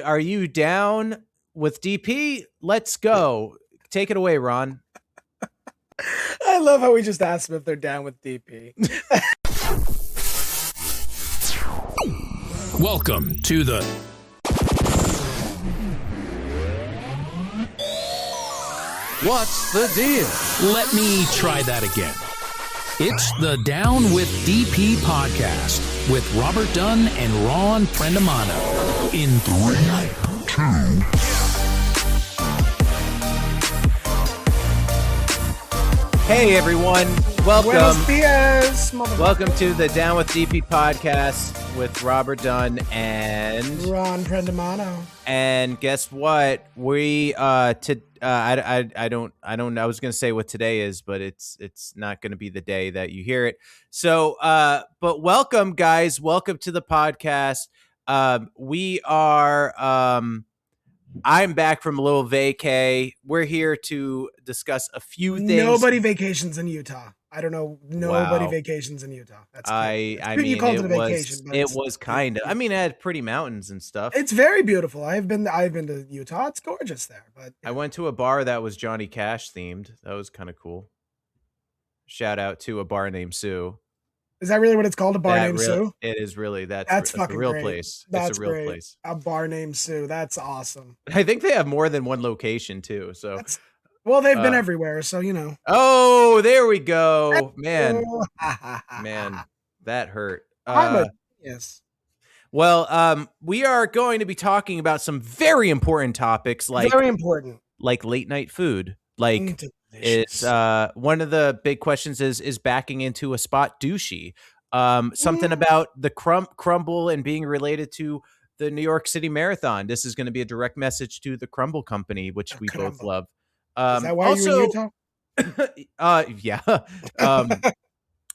Are you down with DP? Let's go. Take it away, Ron. I love how we just asked them if they're down with DP. Welcome to the What's the Deal? Let me try that again. It's the Down with DP podcast with Robert Dunn and Ron Prendamano. In 3, 2. Hey everyone, Buenos dias, welcome to the Down with DP podcast with Robert Dunn and Ron Prendamano. And guess what? We I was gonna say what today is, but it's not gonna be the day that you hear it. So but welcome guys, welcome to the podcast. We are I'm back from a little vacay. We're here to discuss a few things. Nobody vacations in Utah. I don't know. Nobody Wow. vacations in Utah. That's I mean, you called it it a vacation. But it was kind of. I mean, it had pretty mountains and stuff. It's very beautiful. I've been to Utah. It's gorgeous there. But I went to a bar that was Johnny Cash themed. That was kind of cool. Shout out to a bar named Sue. Is that really what it's called? A bar named Sue? It is really. That's fucking a real great. place. That's it's a real great. place. A bar named Sue. That's awesome. I think they have more than one location too. So well, they've been everywhere, so you know. Oh, there we go, man. Man, that hurt. Yes. Well, we are going to be talking about some very important topics, like late night food. Like it's one of the big questions is backing into a spot douchey. Something about the crumble and being related to the New York City Marathon. This is going to be a direct message to the Crumble Company, which we both love. Is that why you're in Utah? Yeah.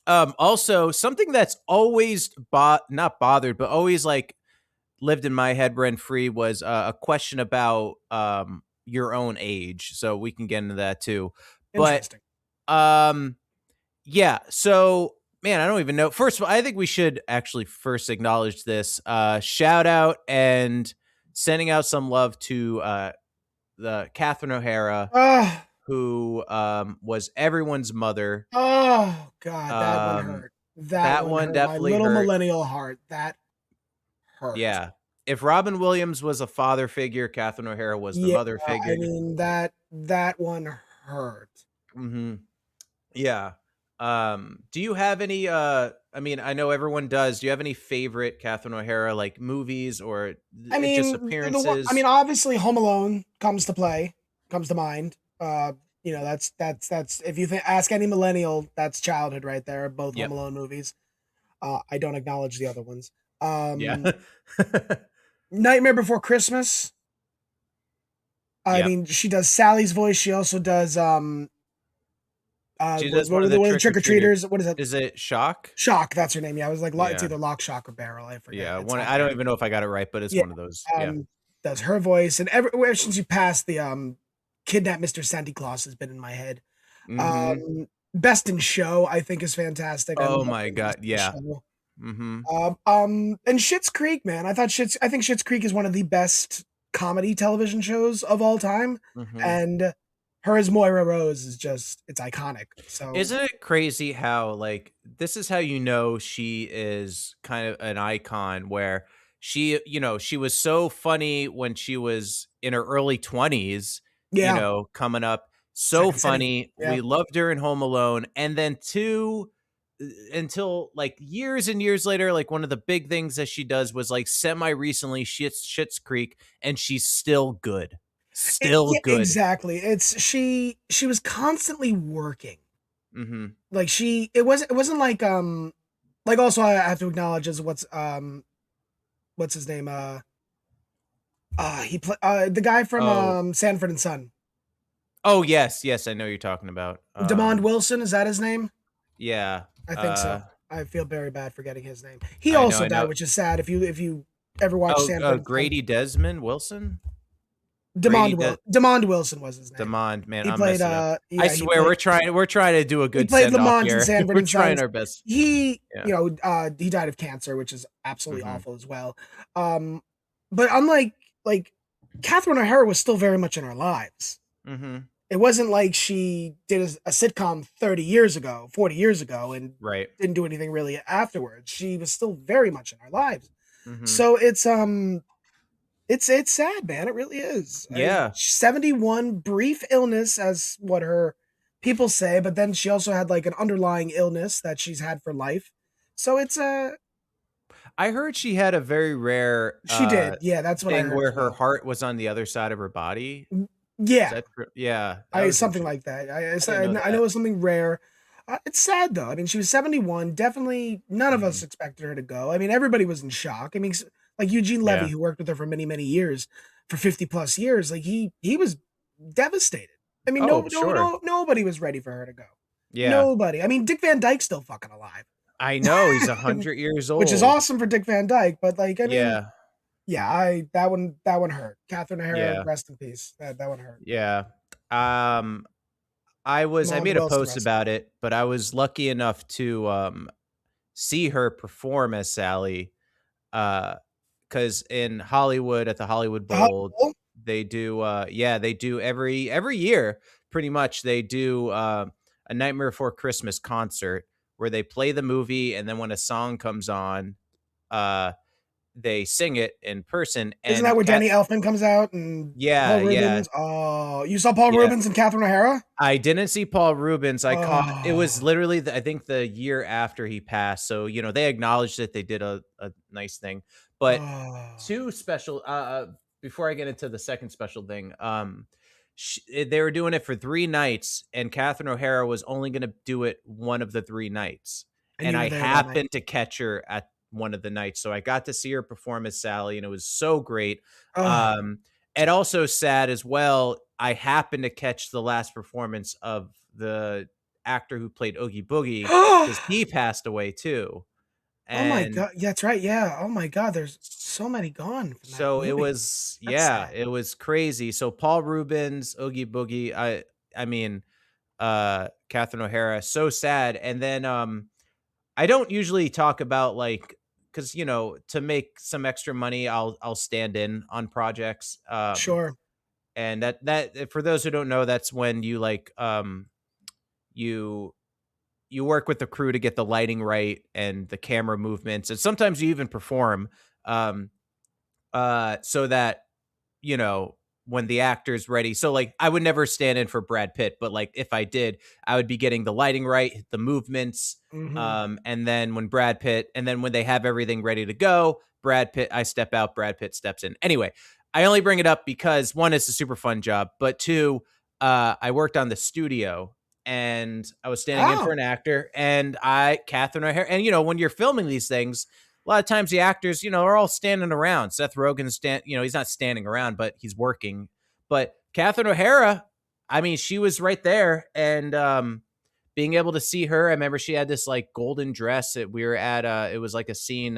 Also, something that's always not bothered, but always like lived in my head rent free was a question about your own age. So we can get into that too. But yeah. So man, I don't even know. First of all, I think we should actually first acknowledge this. Shout out and sending out some love to the Catherine O'Hara. Who was everyone's mother. Oh, God, that one hurt. That one hurt. Definitely my little hurt. millennial heart. That hurt. Yeah. If Robin Williams was a father figure, Catherine O'Hara was the mother figure. I mean, that one hurt. Mm-hmm. Yeah. Do you have any, I mean, I know everyone does. Do you have any favorite Catherine O'Hara, like movies or just appearances? Obviously Home Alone comes to mind. You know, that's if you ask any millennial, that's childhood right there. Both Home Alone movies. I don't acknowledge the other ones. Yeah. Nightmare Before Christmas. I mean, she does Sally's voice. She also does she does one of the trick-or-treaters. What is it? Is it Shock? Shock, that's her name. Yeah, I was like, it's either Lock, Shock, or Barrel. I forget. Yeah, I don't even know if I got it right, but it's one of those. Does her voice, and ever since you passed the Kidnap Mr. Santa Claus has been in my head. Mm-hmm. Best in Show, I think, is fantastic. Oh my God, yeah. Mm-hmm. And Schitt's Creek, man. I think Schitt's Creek is one of the best comedy television shows of all time. Mm-hmm. And her as Moira Rose is it's iconic. So isn't it crazy how like this is how you know she is kind of an icon where she was so funny when she was in her early 20s, coming up. So funny. Yeah. We loved her in Home Alone. And then until like years and years later, like one of the big things that she does was like semi-recently Schitt's Creek, and she's still good. Good. Exactly. She was constantly working. Mm-hmm. Like it wasn't like also I have to acknowledge is what's his name? He the guy from Sanford and Son. Oh yes, I know you're talking about. Demond Wilson, is that his name? Yeah. I think so. I feel very bad forgetting his name. He also died, which is sad. If you ever watch Sanford, Grady Desmond Wilson. Demond Wilson was his name. Demond, man, he I'm played. I swear, we're trying to do a good. He played Lamont in Sanford. We're trying our best. He died of cancer, which is absolutely awful as well. But unlike like Catherine O'Hara was still very much in our lives. Mm-hmm. It wasn't like she did a sitcom 30 years ago, 40 years ago, and didn't do anything really afterwards. She was still very much in our lives. Mm-hmm. So it's sad, man. It really is. Yeah. 71, brief illness, as what her people say, but then she also had like an underlying illness that she's had for life. So it's I heard she had a very rare. She did, yeah. That's what I heard. Where her heart was on the other side of her body. Yeah, yeah. Something like that. I know it's something rare. It's sad though. I mean, she was 71. Definitely, none of us expected her to go. I mean, everybody was in shock. I mean, like Eugene Levy, who worked with her for many, many years, for 50 plus years, like he was devastated. I mean, nobody was ready for her to go. Yeah, nobody. I mean, Dick Van Dyke's still fucking alive. I know, he's 100 years old, which is awesome for Dick Van Dyke. But like, I mean, that one hurt. Catherine O'Hara, rest in peace. That one hurt. Yeah. I made a post about it, but I was lucky enough to see her perform as Sally. Because in Hollywood, at the Hollywood Bowl, they do they do every year pretty much. They do A Nightmare Before Christmas concert where they play the movie, and then when a song comes on, they sing it in person. And isn't that where Danny Elfman comes out and Paul Rubens? Oh, you saw Paul Rubens and Catherine O'Hara? I didn't see Paul Rubens. I caught it was literally I think the year after he passed. So they acknowledged it. They did a nice thing. But two special. Before I get into the second special thing, they were doing it for 3 nights, and Catherine O'Hara was only going to do it one of the 3 nights, and I happened to catch her at one of the nights, so I got to see her perform as Sally, and it was so great. And also sad as well, I happened to catch the last performance of the actor who played Oogie Boogie, because he passed away too. And oh my god, yeah, that's right. Yeah. Oh my god, there's so many gone. So movie. It was it was crazy. So Paul Rubens, Oogie Boogie, I mean Catherine O'Hara, so sad. And then I don't usually talk about like, because to make some extra money, I'll stand in on projects. Sure. And that for those who don't know, that's when you like you work with the crew to get the lighting right and the camera movements, and sometimes you even perform so that when the actor's ready. So like I would never stand in for Brad Pitt, but like if I did, I would be getting the lighting right, the movements, and then when when they have everything ready to go, I step out, Brad Pitt steps in. Anyway, I only bring it up because 1, it's a super fun job, but 2, I worked on the studio. And I was standing in for an actor, and Catherine O'Hara, and when you're filming these things, a lot of times the actors, are all standing around. Seth Rogen's he's not standing around, but he's working. But Catherine O'Hara, I mean, she was right there, and being able to see her, I remember she had this like golden dress. We were at it was like a scene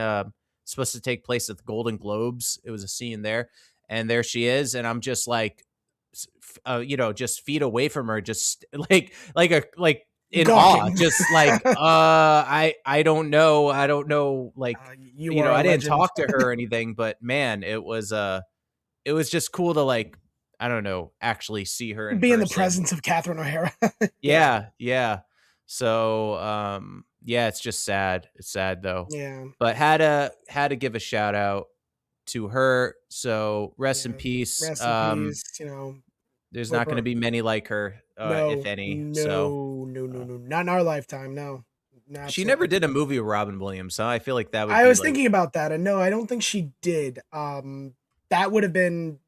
supposed to take place at the Golden Globes. It was a scene there, and there she is, and I'm just like, just feet away from her, just like in awe, just like I don't know, like I didn't talk to her or anything, but man, it was just cool to like, I don't know, actually see her and be in the presence of Catherine O'Hara. yeah. So it's just sad. It's sad though. Yeah, but had to give a shout out to her. So rest in peace. Rest in peace. There's not going to be many like her, if any. No, not in our lifetime. No, she never did a movie with Robin Williams, so I feel like that would. I was thinking about that, and no, I don't think she did. That would have been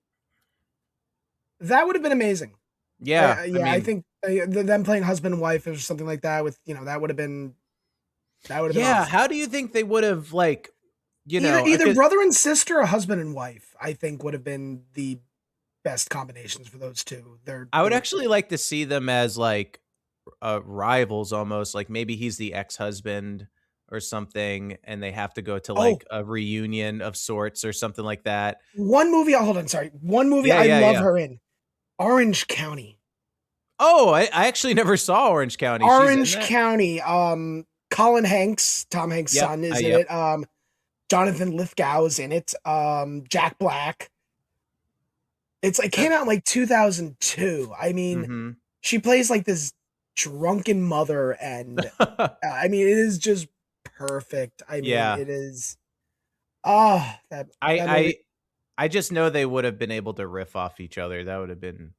amazing. Yeah, I think them playing husband and wife or something like that with that would have been. Yeah, awesome. How do you think they would have like, either brother and sister or husband and wife? I think would have been the best combinations for those two. I would actually like to see them as like rivals, almost like maybe he's the ex-husband or something, and they have to go to like a reunion of sorts or something like that. One movie I love her in, Orange County. I actually never saw Orange County. Orange County. Colin Hanks, Tom Hanks' son, is in it. Jonathan Lithgow's in it. Jack Black. It came out in like 2002. I mean, she plays like this drunken mother, and I mean, it is just perfect. I mean, it is. Oh, I just know they would have been able to riff off each other. That would have been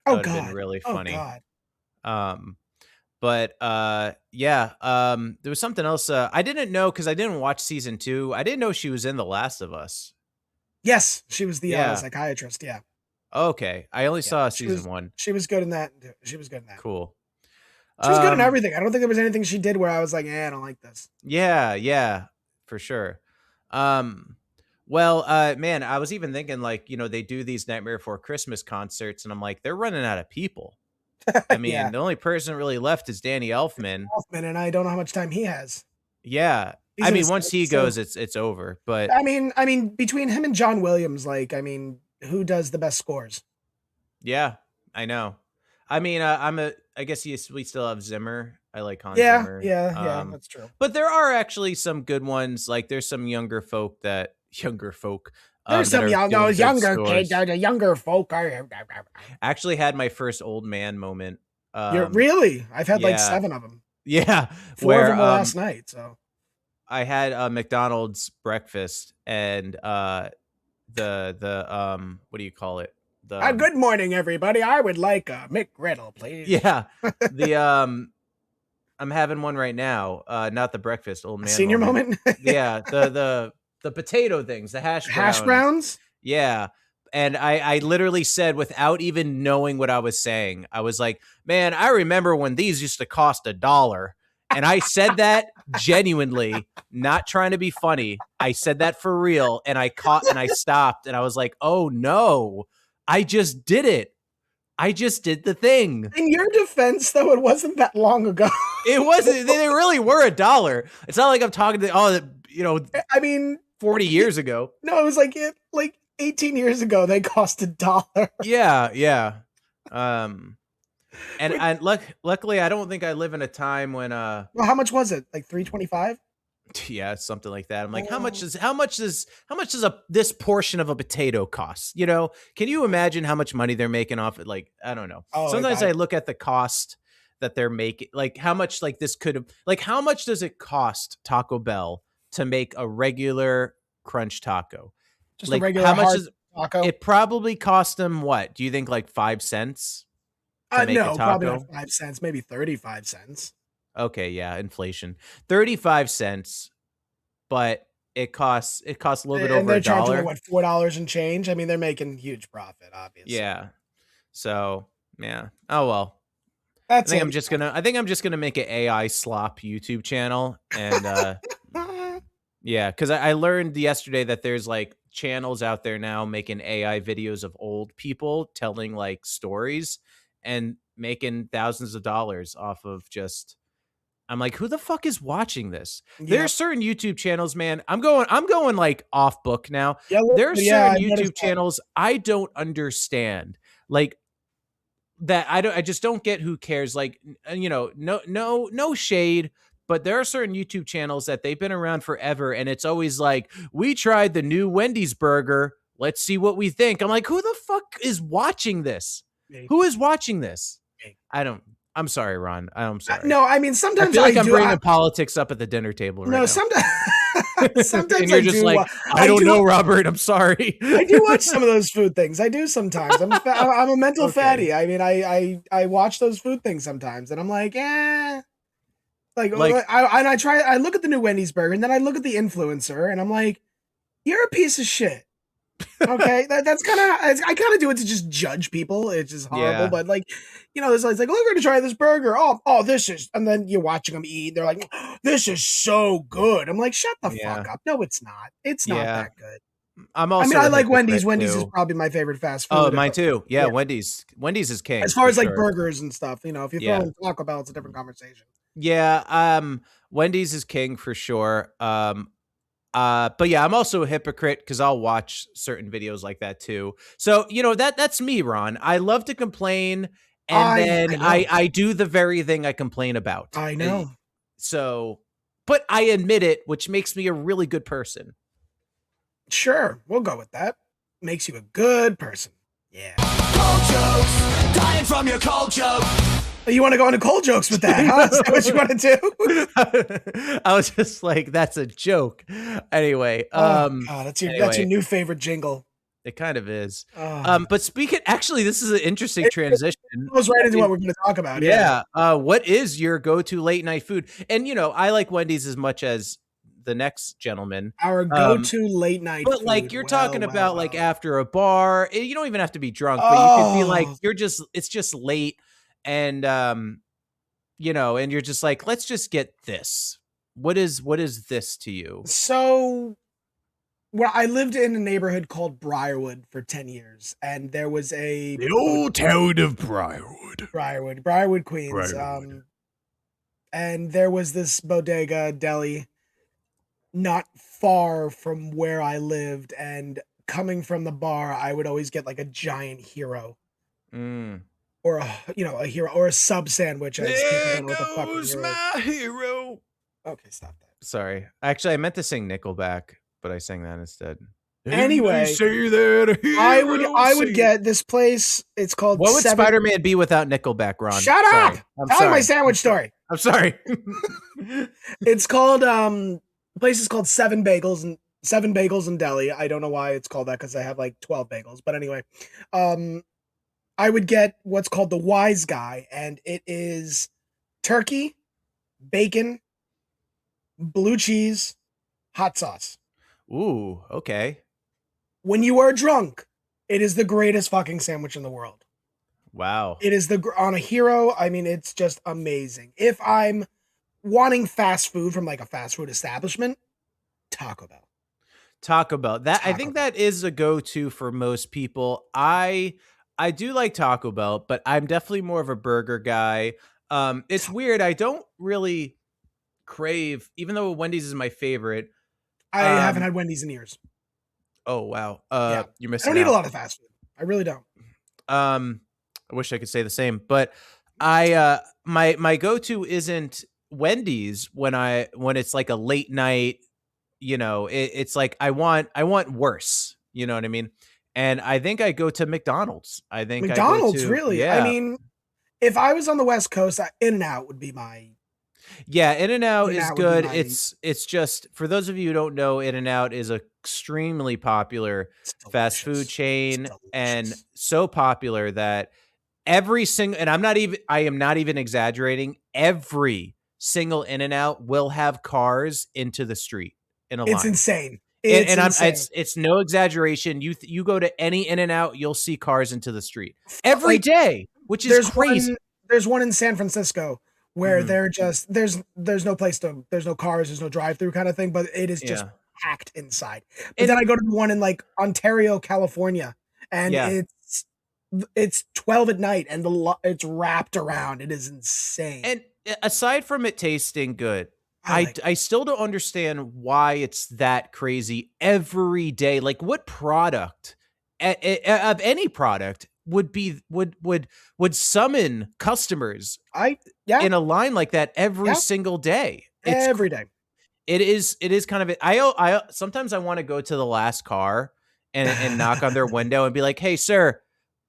been really funny. Oh God. But yeah, there was something else I didn't know because I didn't watch season 2. I didn't know she was in The Last of Us. Yes, she was the psychiatrist. Yeah. Okay, I only saw season 1. She was good in that. She was good in that. Cool. She was good in everything. I don't think there was anything she did where I was like, I don't like this. Yeah, for sure. Well, man, I was even thinking like, they do these Nightmare Before Christmas concerts, and I'm like, they're running out of people. I mean, the only person really left is Danny Elfman. And I don't know how much time he has. Yeah. I mean, once he goes, it's over. But I mean, between him and John Williams, like, I mean, who does the best scores? Yeah, I know. I mean, I guess we still have Zimmer. I like Hans Zimmer. Yeah, that's true. But there are actually some good ones. Like, there's some younger folk. There's some younger kids. The younger folk are. Actually, had my first old man moment. Really? I've had like 7 of them. Yeah, 4 of them last night. So I had a McDonald's breakfast, and the what do you call it? Good morning, everybody. I would like a McGriddle, please. Yeah, I'm having one right now. Not the breakfast, old man. Senior moment. Yeah, the potato things, the hash browns. Yeah. And I literally said, without even knowing what I was saying, I was like, man, I remember when these used to cost $1. And I said that genuinely, not trying to be funny. I said that for real. And I stopped, and I was like, oh no, I just did it. I just did the thing. In your defense, though, it wasn't that long ago. It wasn't. They really were $1. It's not like I'm talking to, I mean, 40 years ago. No, it was like 18 years ago, they cost $1. Yeah. And luckily, I don't think I live in a time when well, how much was it? Like $3.25? Yeah, something like that. I'm like, how much does this portion of a potato cost? Can you imagine how much money they're making off it? Like, I don't know. Sometimes I look at the cost that they're making, like how much how much does it cost Taco Bell to make a regular crunch taco? Just like, a regular taco? It probably cost them what? Do you think like 5 cents? No, probably not 5 cents, maybe 35 cents. Okay, yeah, inflation. 35 cents, but it costs a little bit over $1. And they're charging what, $4 and change? I mean, they're making huge profit, obviously. Yeah. So, yeah. Oh well. I think I'm just gonna make an AI slop YouTube channel, and yeah, because I learned yesterday that there's like channels out there now making AI videos of old people telling like stories and making thousands of dollars off of just. I'm like, who the fuck is watching this? Yeah. There are certain YouTube channels, man. I'm going like off book now. Yeah, there are certain YouTube channels I don't understand. Like that I just don't get who cares. Like, no shade, but there are certain YouTube channels that they've been around forever, and it's always like, we tried the new Wendy's burger. Let's see what we think. I'm like, who the fuck is watching this? Me. Who is watching this? Me. I'm sorry, Ron. I'm sorry. No, I mean, sometimes I feel like I'm bringing politics up at the dinner table right now. Sometimes and you're just like, I don't know, Robert. I'm sorry. I do watch some of those food things. I do sometimes. I'm a mental fatty. I mean, I watch those food things sometimes, and I'm like, I look at the new Wendy's burger, and then I look at the influencer, and I'm like, you're a piece of shit. Okay, that's kind of, I kind of do it to just judge people. It's just horrible, but like, it's like, oh, we're gonna try this burger. Oh, this is, and then you're watching them eat. They're like, oh, this is so good. I'm like, shut the fuck up. No, it's not. It's not that good. I like Wendy's. Too. Wendy's is probably my favorite fast food. Oh, mine too. Yeah, Wendy's is king. As far as like burgers and stuff, if you throw in Taco Bell, it's a different conversation. Yeah, Wendy's is king for sure. But yeah, I'm also a hypocrite because I'll watch certain videos like that too. So, that's me, Ron. I love to complain, and then I do the very thing I complain about. I know. So, but I admit it, which makes me a really good person. Sure, we'll go with that. Makes you a good person. Yeah. Cold jokes, dying from your cold joke. You want to go into cold jokes with that, huh? Is that what you want to do? I was just like, that's a joke. Anyway. God, that's your new favorite jingle. It kind of is. But actually, this is an interesting transition. It goes right into what we're going to talk about. Yeah. What is your go-to late night food? And, I like Wendy's as much as the next gentleman. Our go-to late night but food. Like you're talking about like after a bar, you don't even have to be drunk, but you could be like, it's just late. And, and you're just like, let's just get this. What is this to you? So, well, I lived in a neighborhood called Briarwood for 10 years, and there was the old town of Briarwood, Queens. And there was this bodega deli not far from where I lived, and coming from the bar, I would always get like a giant hero. Or a hero or a sub sandwich. There goes my hero. Okay, stop that. Sorry. Actually, I meant to sing Nickelback, but I sang that instead. Anyway, say that I would get this place. It's called. What would Spider-Man be without Nickelback, Ron? Shut up! Tell me my sandwich story. I'm sorry. It's called. The place is called Seven Bagels and Deli. I don't know why it's called that because I have like 12 bagels. But anyway, I would get what's called the Wise Guy, and it is turkey, bacon, blue cheese, hot sauce. Ooh, okay. When you are drunk, it is the greatest fucking sandwich in the world. Wow. It is on a hero. I mean, it's just amazing. If I'm wanting fast food from like a fast food establishment, Taco Bell. I think that is a go-to for most people. I do like Taco Bell, but I'm definitely more of a burger guy. It's weird. I don't really crave, even though Wendy's is my favorite. I haven't had Wendy's in years. Oh, wow. You're missing I don't eat a lot of fast food. I really don't. I wish I could say the same, but my go-to isn't Wendy's when it's like a late night, it's like I want worse. You know what I mean? And I think I go to McDonald's. McDonald's, really? Yeah. I mean, if I was on the West Coast, In-N-Out would be my. Yeah, In-N-Out is good. It's just, for those of you who don't know, In-N-Out is an extremely popular fast food chain, and so popular that every single, and I am not even exaggerating, every single In-N-Out will have cars into the street in a line. It's insane. It's no exaggeration. You go to any In-N-Out, you'll see cars into the street every day, which is crazy. There's one in San Francisco where they're just there's no place there's no cars, there's no drive-through kind of thing, but it is just packed inside. But then I go to the one in like Ontario, California, and it's 12 at night and it's wrapped around. It is insane. And aside from it tasting good, I still don't understand why it's that crazy every day. Like, what product of any product would summon customers in a line like that every single day? Every day. It is kind of it. I sometimes I want to go to the last car and knock on their window and be like, "Hey, sir,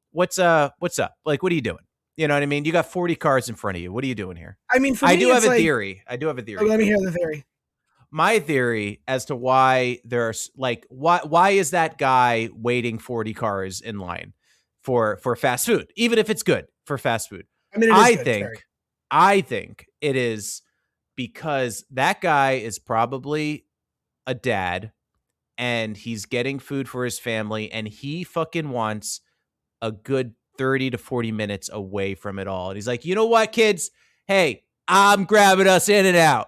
what's up? Like, what are you doing?" You know what I mean? You got 40 cars in front of you. What are you doing here? I mean, I do have a theory. Oh, let me hear the theory. My theory as to why there's like, why is that guy waiting 40 cars in line for fast food, even if it's good for fast food? I mean, I think it is because that guy is probably a dad and he's getting food for his family and he fucking wants a good 30 to 40 minutes away from it all. And he's like, you know what, kids? Hey, I'm grabbing us In-N-Out.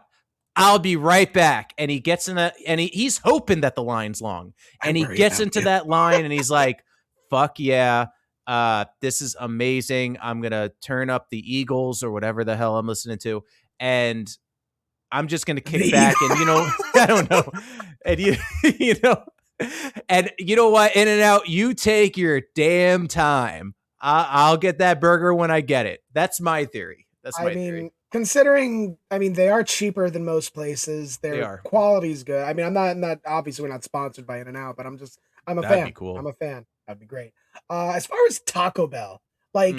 I'll be right back. And he gets in that, and he's hoping that the line's long. And he gets into that line and he's like, fuck yeah. This is amazing. I'm going to turn up the Eagles or whatever the hell I'm listening to. And I'm just going to kick back and, I don't know. And and you know what? In-N-Out, you take your damn time. I'll get that burger when I get it. That's my theory. Considering, they are cheaper than most places. Their quality's good. I'm not obviously we're not sponsored by In-N-Out, but I'm a fan. Be cool. I'm a fan. That'd be great. As far as Taco Bell, like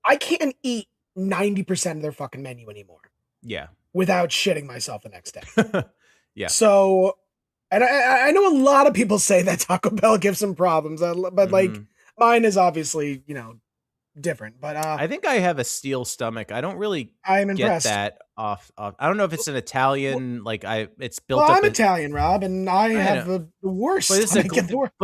I can't eat 90% of their fucking menu anymore. Yeah. Without shitting myself the next day. Yeah. So, and I know a lot of people say that Taco Bell gives them problems, but like mine is obviously, different. But I think I have a steel stomach. I don't really I'm impressed. Get that off. I don't know if it's an Italian, it's built up. I'm Italian, Rob, and I have the worst. But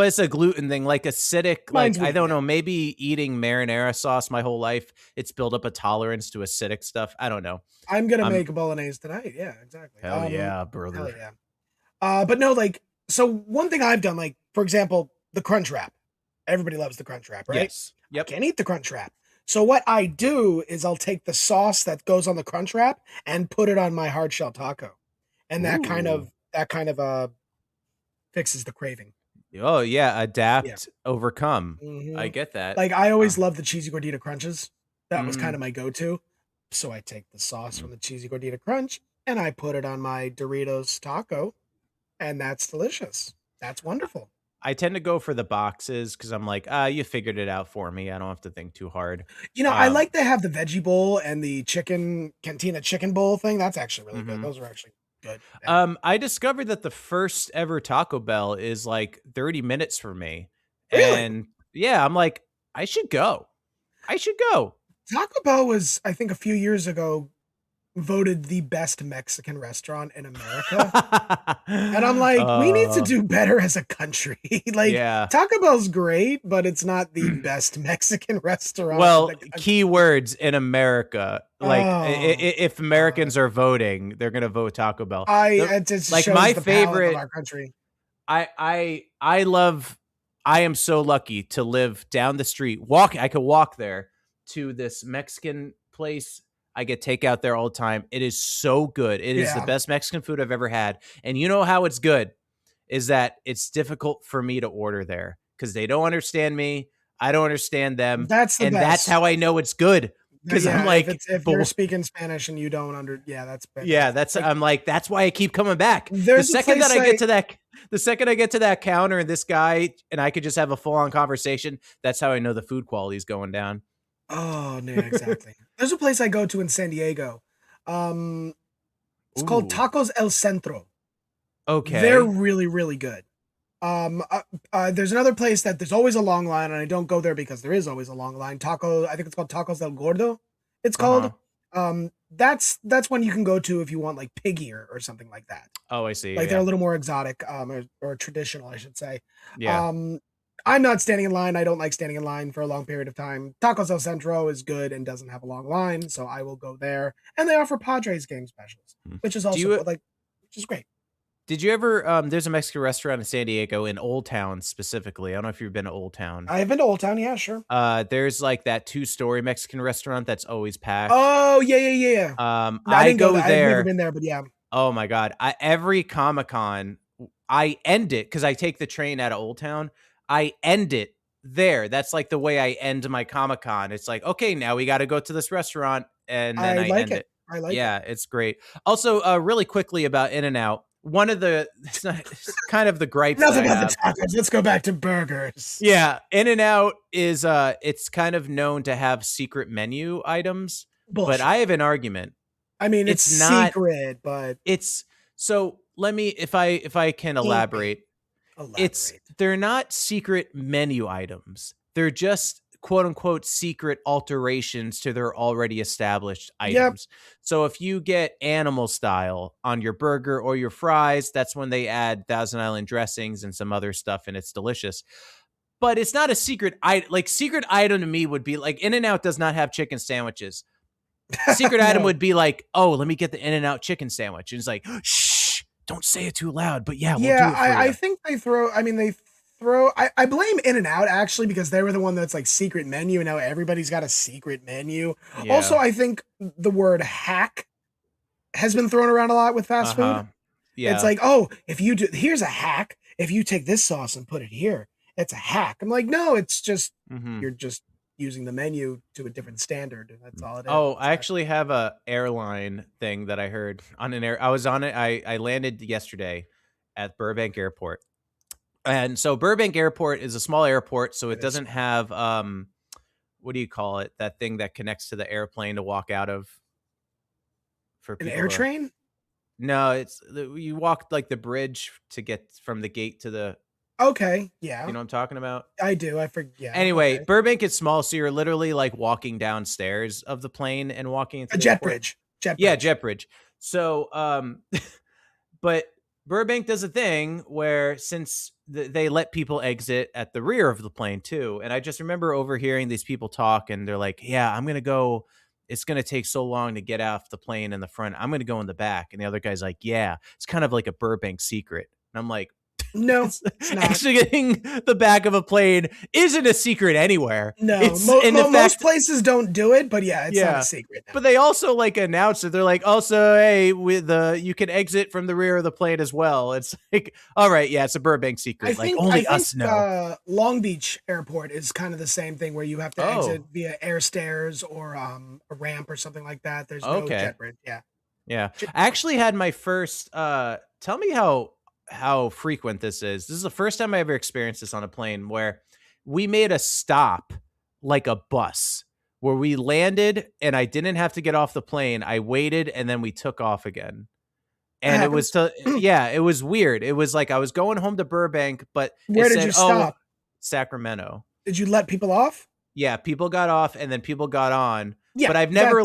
it's a gluten thing, like acidic. Mine's I don't know, maybe eating marinara sauce my whole life, it's built up a tolerance to acidic stuff. I don't know. I'm gonna make a bolognese tonight. Yeah, exactly. Hell yeah, brother. Hell yeah. But no, so one thing I've done, for example, the Crunch Wrap. Everybody loves the Crunch Wrap, right? Yes. Yep. I can't eat the Crunch Wrap. So what I do is I'll take the sauce that goes on the Crunch Wrap and put it on my hard shell taco, and that kind of fixes the craving. Oh yeah, adapt, overcome. I get that. Like I always love the cheesy gordita crunches. That was kind of my go-to. So I take the sauce from the cheesy gordita crunch and I put it on my Doritos taco, and that's delicious. That's wonderful. I tend to go for the boxes because I'm like, you figured it out for me. I don't have to think too hard. I like to have the veggie bowl and the cantina chicken bowl thing. That's actually really good. Those are actually good. I discovered that the first ever Taco Bell is like 30 minutes for me. Really? And yeah, I'm like, I should go. Taco Bell was, I think, a few years ago voted the best Mexican restaurant in America. And I'm like, we need to do better as a country. Taco Bell's great, but it's not the best Mexican restaurant. Well, key words in America. If Americans are voting, they're going to vote Taco Bell. My favorite of our country. I am so lucky to live down the street. I could walk there to this Mexican place. I get takeout there all the time. It is so good. It is the best Mexican food I've ever had. And you know how it's good is that it's difficult for me to order there because they don't understand me. I don't understand them. That's how I know it's good. Because I'm like, if you're speaking Spanish and you don't that's bad. Yeah, I'm like, that's why I keep coming back. The second I get to that counter and this guy and I could just have a full on conversation, that's how I know the food quality is going down. Oh, yeah, exactly. There's a place I go to in San Diego. It's called Tacos El Centro. Okay. They're really, really good. There's another place that there's always a long line, and I don't go there because there is always a long line. I think it's called Tacos El Gordo. It's called. That's one you can go to if you want like pig ear or something like that. Oh, I see. They're a little more exotic, or traditional, I should say. Yeah. I'm not standing in line. I don't like standing in line for a long period of time. Tacos El Centro is good and doesn't have a long line, so I will go there. And they offer Padres game specials, which is also which is great. Did you ever? There's a Mexican restaurant in San Diego, in Old Town specifically. I don't know if you've been to Old Town. I have been to Old Town, yeah, sure. There's like that 2-story Mexican restaurant that's always packed. Oh yeah. I didn't go there. I've never been there, but yeah. Oh my god! Every Comic-Con, I end it because I take the train out of Old Town. I end it there. That's like the way I end my Comic-Con. It's like, okay, now we got to go to this restaurant, and then I end it. I like it. Yeah, it's great. Also, really quickly about In-N-Out. One of the kind of the gripes. Nothing about the tacos. Let's go back to burgers. Yeah, In-N-Out is it's kind of known to have secret menu items. Bullshit. But I have an argument. I mean, it's not secret, but it's so. Let me, if I can elaborate. They're not secret menu items. They're just quote unquote secret alterations to their already established items. Yep. So if you get animal style on your burger or your fries, that's when they add Thousand Island dressings and some other stuff, and it's delicious. But it's not a secret item. Like secret item to me would be like In-N-Out does not have chicken sandwiches. Secret item would be like, oh, let me get the In-N-Out chicken sandwich. And it's like, shh, don't say it too loud. But yeah, we'll do it for you. I think they throw. I blame In-N-Out actually because they were the one that's like secret menu, and now everybody's got a secret menu. Yeah. Also, I think the word hack has been thrown around a lot with fast food. Yeah. It's like, oh, here's a hack. If you take this sauce and put it here, it's a hack. I'm like, no, it's just you're just using the menu to a different standard. That's all it is. Oh, I actually have a airline thing that I heard on an air. I was on it. I landed yesterday at Burbank Airport. And so Burbank Airport is a small airport, so it doesn't have what do you call it? That thing that connects to the airplane to walk out of. For an air train? No, it's you walk like the bridge to get from the gate to the. Okay, yeah. You know what I'm talking about? I do. I forget. Yeah, anyway, okay. Burbank is small, so you're literally like walking downstairs of the plane and walking into a jet bridge. Jet bridge. So, but Burbank does a thing where since they let people exit at the rear of the plane too, and I just remember overhearing these people talk, and they're like, "Yeah, I'm gonna go. It's going to take so long to get off the plane in the front. I'm going to go in the back." And the other guy's like, "Yeah, it's kind of like a Burbank secret." And I'm like, no, it's not. Actually getting the back of a plane isn't a secret anywhere. No, most places don't do it, but yeah, it's not a secret. But they also like announce it. They're like, also, hey, you can exit from the rear of the plane as well. It's like, all right, yeah, it's a Burbank secret. I think us know. Long Beach Airport is kind of the same thing where you have to exit via air stairs or a ramp or something like that. There's no jet bridge. Yeah. I actually had my first. Tell me how frequent this is. This is the first time I ever experienced this on a plane where we made a stop like a bus where we landed and I didn't have to get off the plane. I waited and then we took off again. And it was it was weird. It was like I was going home to Burbank, but where did you stop? Sacramento. Did you let people off? Yeah, people got off and then people got on. Yeah, but I've never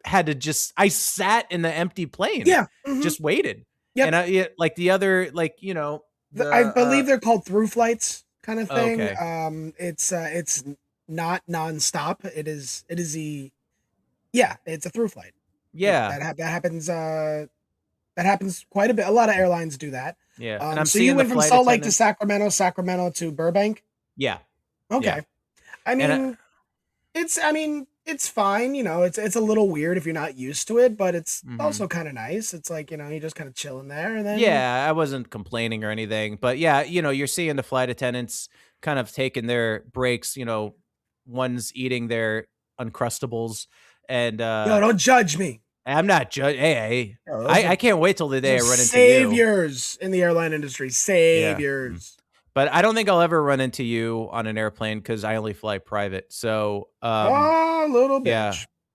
had to I sat in the empty plane. Yeah. Just waited. Yep. And like the other, like, I believe they're called through flights kind of thing. Okay. It's not nonstop. It's a through flight. Yeah. That happens quite a bit. A lot of airlines do that. Yeah. And so you went from Salt Lake to Sacramento to Burbank? Yeah. Okay. Yeah. It's fine, it's a little weird if you're not used to it, but it's also kind of nice. It's like, you just kind of chilling there and then. Yeah, I wasn't complaining or anything, but yeah, you're seeing the flight attendants kind of taking their breaks, one's eating their Uncrustables and no, don't judge me. I'm not judging. Hey, I can't wait till the day I run into saviors in the airline industry. Saviors. Yeah. But I don't think I'll ever run into you on an airplane because I only fly private. So, little bitch. Yeah,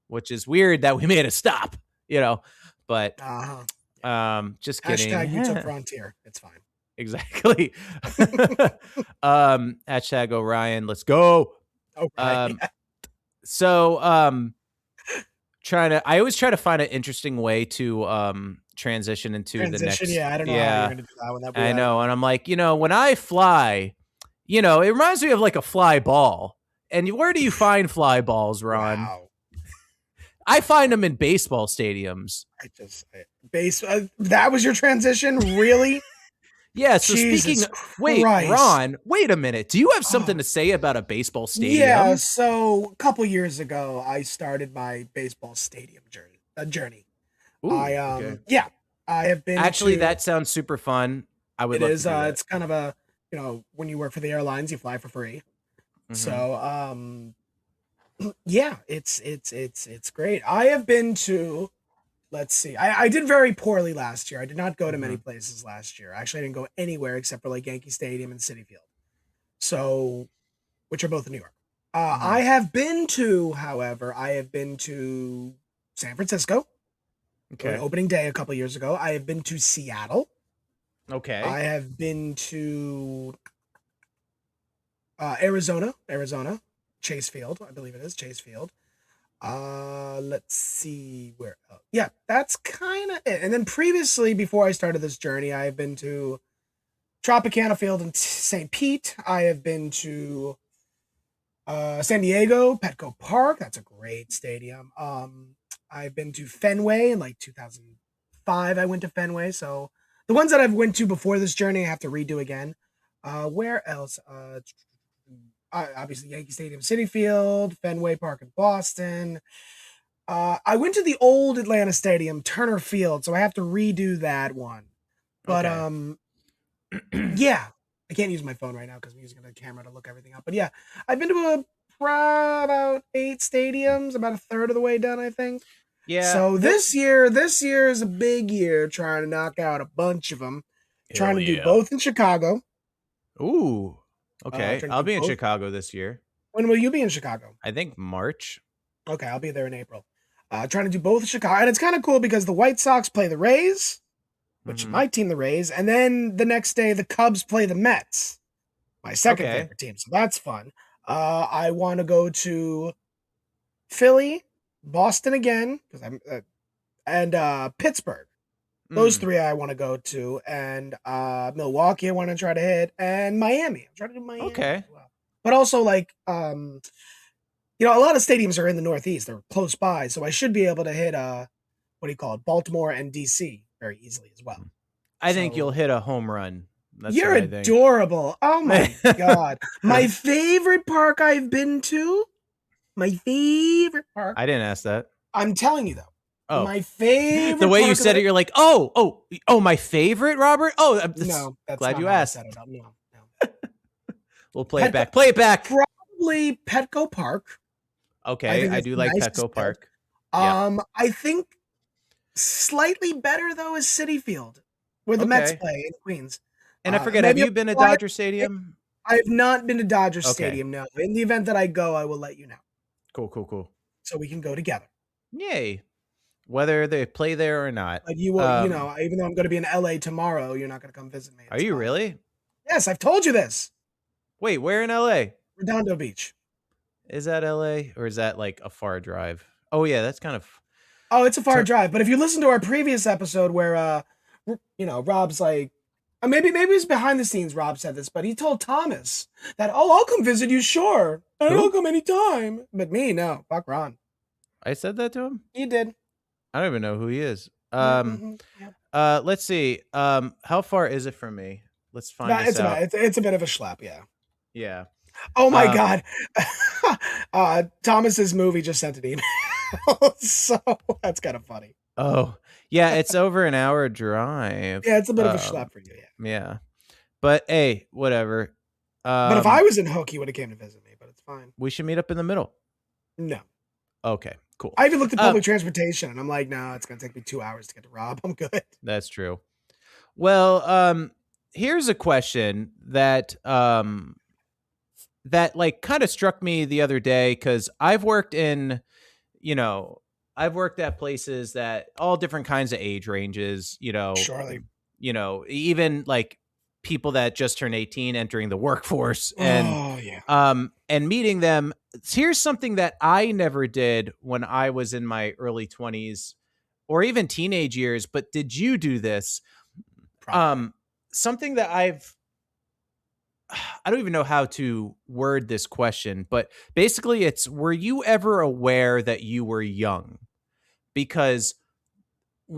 which is weird that we made a stop, but just kidding. Hashtag you took Frontier. It's fine. Exactly. Hashtag Orion. Let's go. Okay. So, I always try to find an interesting way to transition into the next. Yeah, I don't know how you're gonna do that one. I know, and I'm like, when I fly, it reminds me of like a fly ball. And where do you find fly balls, Ron? Wow. I find them in baseball stadiums. That was your transition, really? Yeah. So Ron, wait a minute. Do you have something to say about a baseball stadium? Yeah. So a couple years ago, I started my baseball stadium journey. Ooh, yeah, I have been. Actually, that sounds super fun. I would. It is. It's kind of a when you work for the airlines, you fly for free. So yeah, it's great. I have been to. Let's see. I did very poorly last year. I did not go to many places last year. Actually, I didn't go anywhere except for like Yankee Stadium and Citi Field. So, which are both in New York. I have been to San Francisco. Okay. Opening day a couple years ago. I have been to Seattle. Okay. I have been to Arizona, Chase Field. I believe it is Chase Field. Let's see where. Yeah, that's kind of it. And then previously, before I started this journey, I have been to Tropicana Field in St. Pete. I have been to San Diego, Petco Park. That's a great stadium. I've been to Fenway in like 2005. I went to Fenway. So the ones that I've went to before this journey, I have to redo again. Where else? Obviously Yankee Stadium, Citi Field, Fenway Park in Boston. I went to the old Atlanta Stadium, Turner Field, so I have to redo that one. But yeah, I can't use my phone right now because I'm using the camera to look everything up. But yeah, I've been to about 8 stadiums, about a third of the way done, I think. Yeah. So this year is a big year trying to knock out a bunch of them. Trying to do both in Chicago. Ooh. Okay. I'll be in Chicago this year. When will you be in Chicago? I think March. Okay, I'll be there in April. Trying to do both in Chicago. And it's kind of cool because the White Sox play the Rays, which is my team, the Rays. And then the next day, the Cubs play the Mets, my second favorite team. So that's fun. I want to go to Philly, Boston again, and Pittsburgh. Those three I want to go to. And Milwaukee I want to try to hit. And Miami. I'm trying to do Miami. Okay. As well. But also, like, you know, a lot of stadiums are in the Northeast. They're close by. So I should be able to hit, Baltimore and D.C. very easily as well. I think you'll hit a home run. That's You're adorable. Oh, my God. My favorite park I've been to. My favorite park. I didn't ask that. I'm telling you, though. Oh. My favorite. The way you said it, you're like, oh, my favorite, Robert? Oh, no, that's glad not you how I asked. said it. No. We'll play it back. Play it back. Probably Petco Park. Okay, I do like Petco Park. I think slightly better, though, is Citi Field, where the Mets play in Queens. And I forget, have you been to Dodger Stadium? I have not been to Dodger Stadium, no. In the event that I go, I will let you know. Cool. So we can go together. Yay. Whether they play there or not. Like you will, even though I'm going to be in LA tomorrow, you're not going to come visit me. Are you really? Yes, I've told you this. Wait, where in LA? Redondo Beach. Is that LA or is that like a far drive? Oh yeah, that's kind of. Oh, it's a far drive. But if you listen to our previous episode where, Rob's like, maybe it was behind the scenes. Rob said this, but he told Thomas that, I'll come visit you. Sure, I'll come anytime. But me, no. Fuck Ron. I said that to him. You did. I don't even know who he is. Let's see. How far is it from me? Let's find this out. It's a bit of a schlep. Yeah. Yeah. Oh my God. Thomas's movie just sent an email. So that's kind of funny. Oh, yeah. It's over an hour drive. Yeah. It's a bit of a schlep for you. Yeah. But hey, whatever. But if I was in Hook, he would have came to visit me, but it's fine. We should meet up in the middle. No. Okay, cool. I even looked at public transportation and I'm like, no, it's going to take me 2 hours to get to Rob. I'm good. That's true. Well, here's a question that like kind of struck me the other day because I've worked at places that all different kinds of age ranges, Surely. Even like people that just turned 18 entering the workforce and meeting them. Here's something that I never did when I was in my early 20s or even teenage years, but did you do this? Something that I don't even know how to word this question, but basically it's, were you ever aware that you were young? Because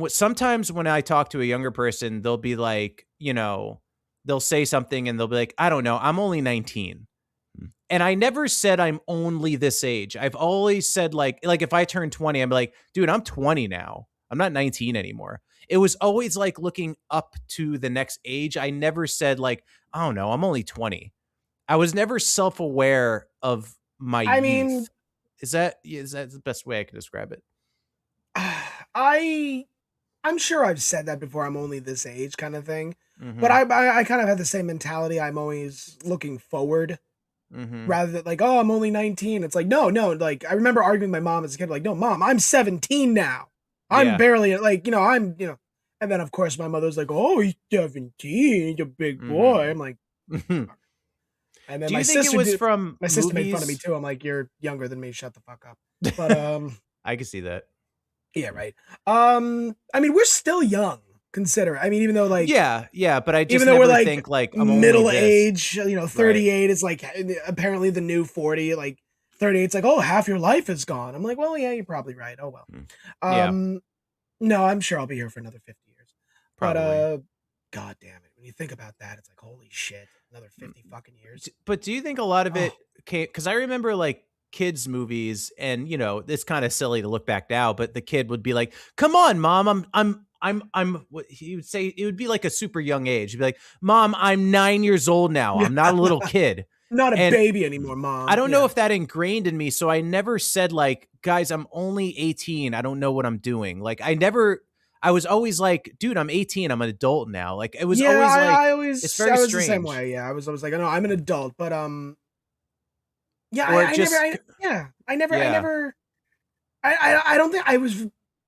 sometimes when I talk to a younger person, they'll be like, they'll say something and they'll be like, I don't know, I'm only 19. And I never said I'm only this age. I've always said like if I turn 20, I'm like, dude, I'm 20 now. I'm not 19 anymore. It was always like looking up to the next age. I never said like, I don't know, I'm only 20. I was never self-aware of my youth. Mean, is that the best way I can describe it? I'm sure I've said that before. I'm only this age kind of thing. Mm-hmm. But I kind of have the same mentality. I'm always looking forward rather than like, I'm only 19. It's like, no. Like I remember arguing with my mom as a kid, like, no, Mom, I'm 17 now. I'm barely like, and then of course my mother's like, oh, he's 17, he's a big boy. I'm like, and then my sister made fun of me too. I'm like, you're younger than me. Shut the fuck up. But I can see that. Yeah, right. We're still young. Consider. Even though like but I just never think like I'm middle age. 38 is like apparently the new 40. Like 38, it's like, oh, half your life is gone. I'm like, well, yeah, you're probably right. Oh well. No, I'm sure I'll be here for another 50 years. Probably. But God damn it, when you think about that, it's like, holy shit, another 50 fucking years. But do you think a lot of it came? Because I remember like kids movies, and it's kind of silly to look back now, but the kid would be like, "Come on, Mom, I'm." What he would say, it would be like a super young age. He'd be like, "Mom, I'm 9 years old now. I'm not a little kid." Not a baby anymore, Mom. I don't know if that ingrained in me, so I never said like, guys, I'm only 18. I don't know what I'm doing. Like I I was always like, dude, I'm 18. I'm an adult now. Like it was always like, it's very strange. The same way. Yeah. I was always like, no, I'm an adult, but, yeah, I don't think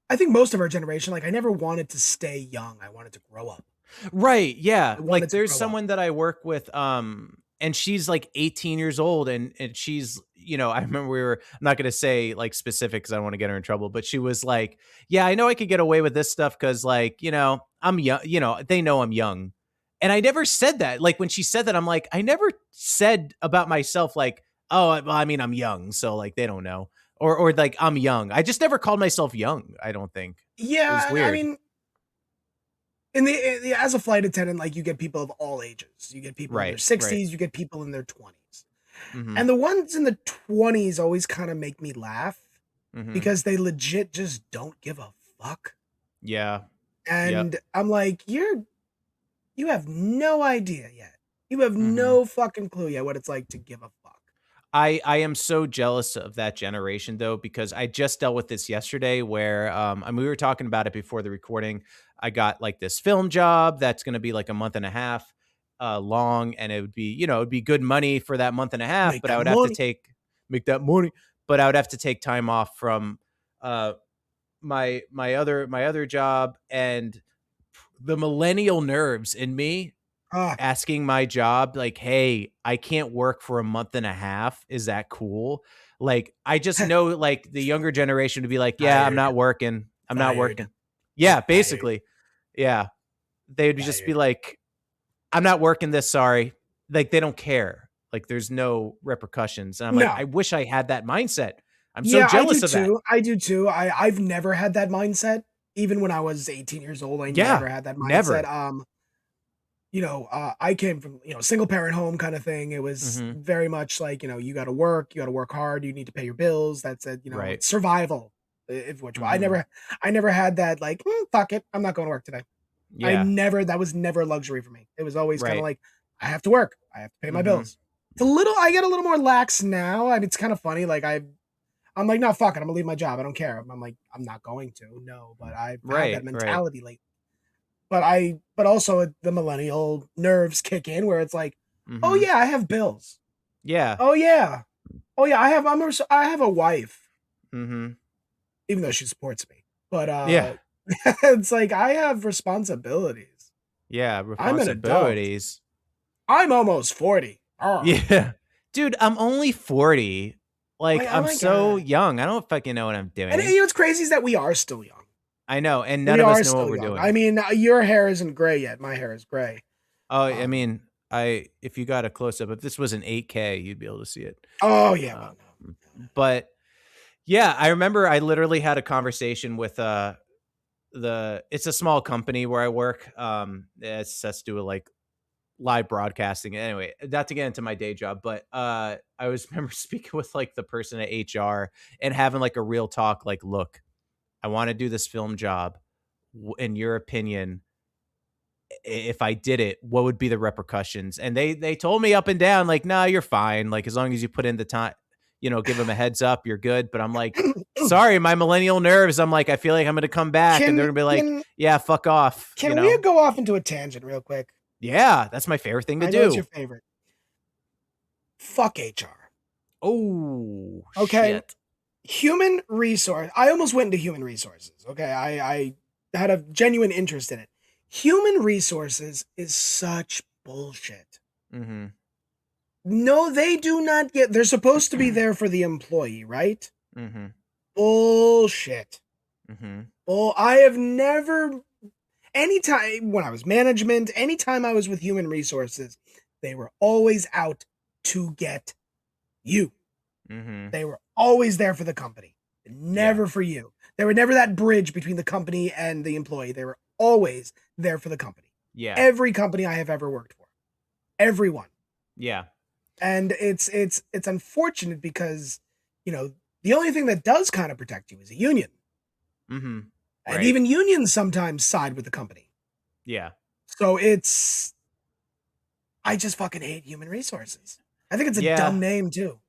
I think most of our generation, like I never wanted to stay young. I wanted to grow up. Right. Yeah. Like there's someone that I work with, and she's like 18 years old and she's, you know, I remember I'm not going to say like specific cause I don't want to get her in trouble, but she was like, yeah, I know I could get away with this stuff. Cause like, you know, I'm young, you know, they know I'm young. And I never said that. Like when she said that, I'm like, I never said about myself, like, oh, well, I mean, I'm young. So like, they don't know. Or like I'm young. I just never called myself young. I don't think. Yeah. It was weird. I mean, as a flight attendant, like you get people of all ages. You get people in their 60s, you get people in their 20s. And the ones in the 20s always kind of make me laugh because they legit just don't give a fuck. Yeah. And I'm like, you have no idea yet. You have no fucking clue yet what it's like to give a fuck. I am so jealous of that generation though, because I just dealt with this yesterday where, I mean, we were talking about it before the recording. I got like this film job that's going to be like a month and a half long. And it would be, you know, it'd be good money for that month and a half, but I would have to make that money, but I would have to take time off from my other job, and the millennial nerves in me asking my job, like, hey, I can't work for a month and a half. Is that cool? Like, I just know like the younger generation to be like, yeah, I'm not working. I'm not working. Yeah, basically. Yeah. They would just be like, I'm not working this. Sorry. Like, they don't care. Like, there's no repercussions. And I'm like, I wish I had that mindset. I'm so jealous of that. I do too. I've never had that mindset. Even when I was 18 years old, I never had that mindset. Never. You know, I came from, you know, single parent home kind of thing. It was very much like, you know, you got to work hard. You need to pay your bills. That's it. You know, survival. I never had that like, fuck it, I'm not going to work today. Yeah. That was never a luxury for me. It was always kind of like, I have to work. I have to pay my bills. I get a little more lax now. I mean, it's kind of funny. Like I'm like, no, fuck it. I'm gonna leave my job. I don't care. I'm like, I'm not going to. No, but I've had that mentality lately. But also the millennial nerves kick in where it's like, oh yeah, I have bills. Yeah. Oh yeah. I have a wife. Even though she supports me, but it's like I have responsibilities. Yeah, responsibilities. I'm almost 40. Yeah, dude, I'm only 40. Like, I'm so young. I don't fucking know what I'm doing. And you know what's crazy is that we are still young. I know, and none of us know what we're doing. I mean, your hair isn't gray yet. My hair is gray. Oh, I mean, if you got a close up, if this was an 8K, you'd be able to see it. Oh yeah, but yeah, I remember I literally had a conversation with it's a small company where I work. It has to do with like live broadcasting. Anyway, not to get into my day job, but I remember speaking with like the person at HR and having like a real talk, like, look, I want to do this film job. In your opinion, if I did it, what would be the repercussions? And they told me up and down, like, nah, you're fine. Like, as long as you put in the time, you know, give them a heads up, you're good. But I'm like, sorry, my millennial nerves. I'm like, I feel like I'm going to come back and they're going to be like, yeah, fuck off. Can we go off into a tangent real quick? Yeah, that's my favorite thing to do. What's your favorite? Fuck HR. Oh, okay. Shit. Human resource. I almost went into human resources. Okay. I had a genuine interest in it. Human resources is such bullshit. No, they do not get, they're supposed to be there for the employee, right? Bullshit. Well, I have never, anytime when I was management, anytime I was with human resources, they were always out to get you. They were always there for the company, never for you. They were never that bridge between the company and the employee. They were always there for the company. Yeah. Every company I have ever worked for. Everyone. Yeah. And it's unfortunate because, you know, the only thing that does kind of protect you is a union. And even unions sometimes side with the company. Yeah. So I just fucking hate human resources. I think it's a dumb name too.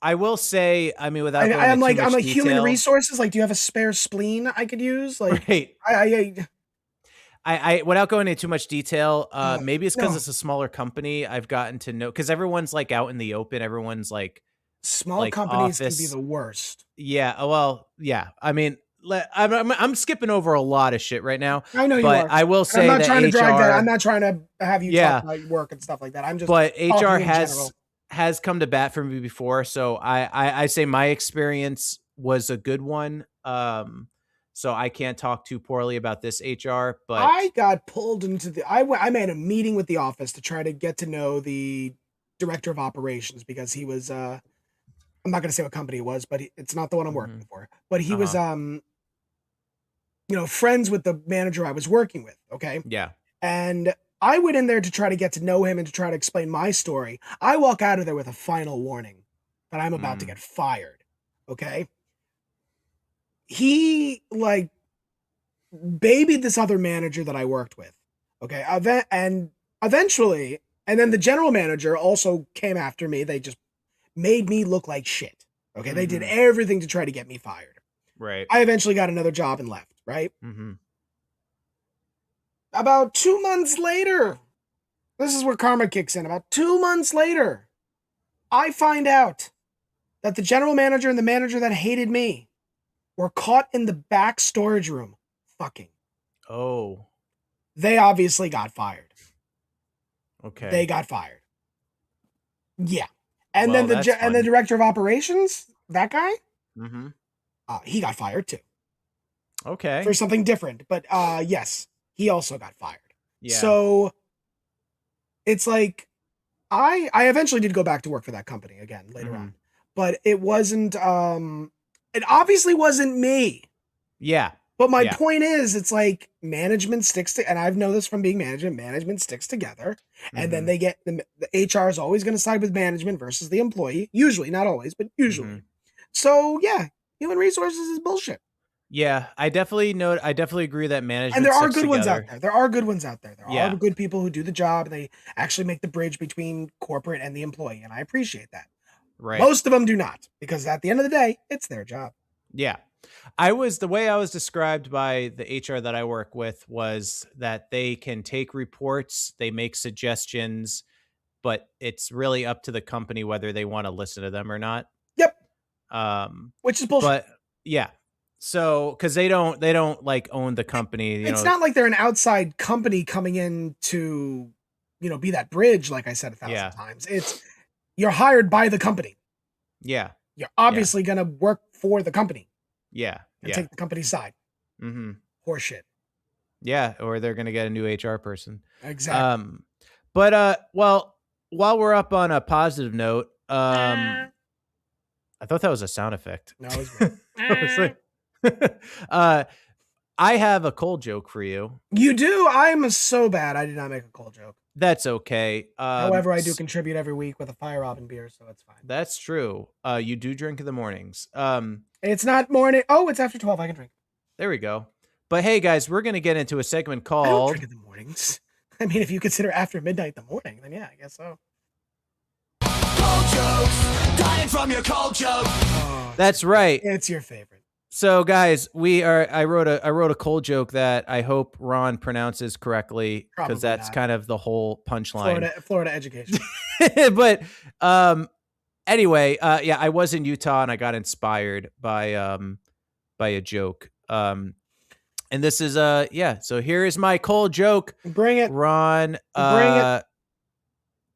I will say, I mean, without going I'm into like detail, human resources. Like, do you have a spare spleen I could use? Like, right. I without going into too much detail, maybe it's because no. it's a smaller company. I've gotten to know, because everyone's like out in the open. Everyone's like small companies office. can be the worst. Yeah. Well, yeah. I mean, I'm skipping over a lot of shit right now. I know you but are. I will say I'm not that trying HR, to drag that. I'm not trying to have you talk about work and stuff like that. I'm just. But HR general. has come to bat for me before, so I say my experience was a good one. So I can't talk too poorly about this HR, but I got pulled into the. I made a meeting with the office to try to get to know the director of operations because he was. I'm not going to say what company it was, but it's not the one I'm working for. But he was friends with the manager I was working with. Okay. Yeah. And I went in there to try to get to know him and to try to explain my story. I walk out of there with a final warning that I'm about to get fired. Okay. He like babied this other manager that I worked with. Okay. And eventually, and then the general manager also came after me. They just made me look like shit. Okay. They did everything to try to get me fired. Right. I eventually got another job and left. Right. About 2 months later, this is where karma kicks in. About 2 months later, I find out that the general manager and the manager that hated me were caught in the back storage room fucking. Oh. They obviously got fired. Okay. They got fired. Yeah. And then the director of operations, that guy, he got fired too. Okay. For something different. But yes, he also got fired. Yeah. So it's like I eventually did go back to work for that company again later on. But it wasn't it obviously wasn't me. Yeah. But my point is, it's like management sticks to, and I've known this from being management sticks together, and then they get the HR is always going to side with management versus the employee. Usually, not always, but usually. So yeah, human resources is bullshit. Yeah, I definitely agree that management. And there are good together. ones out there. There are good ones out there. There are good people who do the job. They actually make the bridge between corporate and the employee, and I appreciate that. Right. Most of them do not, because at the end of the day, it's their job. Yeah. The way I was described by the HR that I work with was that they can take reports, they make suggestions, but it's really up to the company whether they want to listen to them or not. Yep. Which is bullshit. But yeah. So, because they don't like own the company. It's not like they're an outside company coming in to, be that bridge. Like I said 1,000 times, you're hired by the company. Yeah. You're obviously going to work for the company. Yeah. And take the company's side. Horseshit. Yeah. Or they're going to get a new HR person. Exactly. But while we're up on a positive note, I thought that was a sound effect. No, it was like, I have a cold joke for you. You do? I'm so bad. I did not make a cold joke. That's okay. However, I do contribute every week with a Fire Robin beer, so it's fine. That's true. You do drink in the mornings. It's not morning. Oh, it's after 12. I can drink. There we go. But hey, guys, we're going to get into a segment called... I don't drink in the mornings. I mean, if you consider after midnight the morning, then yeah, I guess so. Cold jokes, dying from your cold joke. Oh, that's right. It's your favorite. So, guys, I wrote a cold joke that I hope Ron pronounces correctly, because that's kind of the whole punchline. Florida education. But anyway, I was in Utah and I got inspired by a joke. And this is so here is my cold joke. Bring it, Ron. Bring it.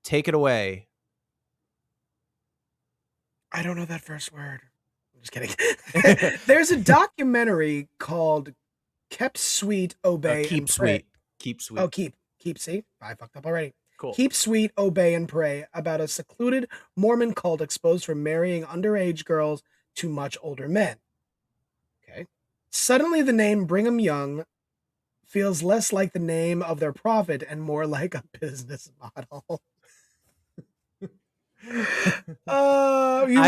Take it away. I don't know that first word. I'm just kidding. There's a documentary called Kept Sweet, Obey, Keep and Pray. Sweet. Keep Sweet. Oh, keep. See? I fucked up already. Cool. Keep Sweet, Obey, and Pray, about a secluded Mormon cult exposed for marrying underage girls to much older men. Okay. Suddenly the name Brigham Young feels less like the name of their prophet and more like a business model. You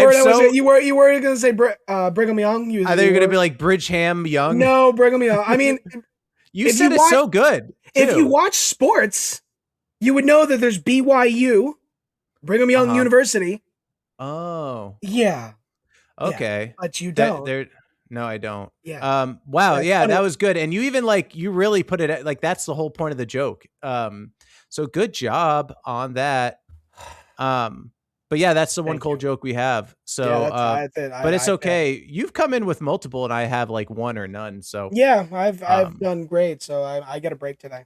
were gonna say Brigham Young. I thought you were gonna be like Bridgeham Young. No, Brigham Young. I mean, you said it's so good. Too. If you watch sports, you would know that there's BYU, Brigham Young University, Oh. Yeah. Okay. Yeah, but you don't. No, I don't. Yeah. Wow. That's Yeah, funny. that was good. And you even you really put it like that's the whole point of the joke. So good job on that. But yeah, that's the one cold joke we have. So, that's it. but it's okay. You've come in with multiple, and I have like one or none. So yeah, I've done great. So I get a break today.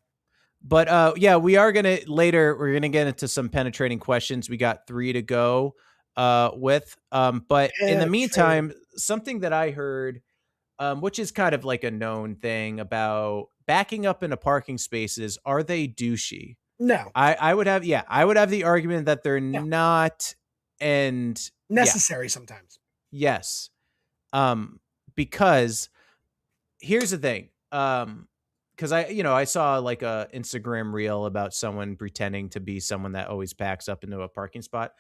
But yeah, we're gonna get into some penetrating questions. We got 3 to go with. But in the meantime, something that I heard, which is kind of like a known thing about backing up into parking spaces, are they douchey? No. I would have the argument that they're not, and necessary sometimes. Yes. Because here's the thing. Because I saw like a Instagram reel about someone pretending to be someone that always backs up into a parking spot.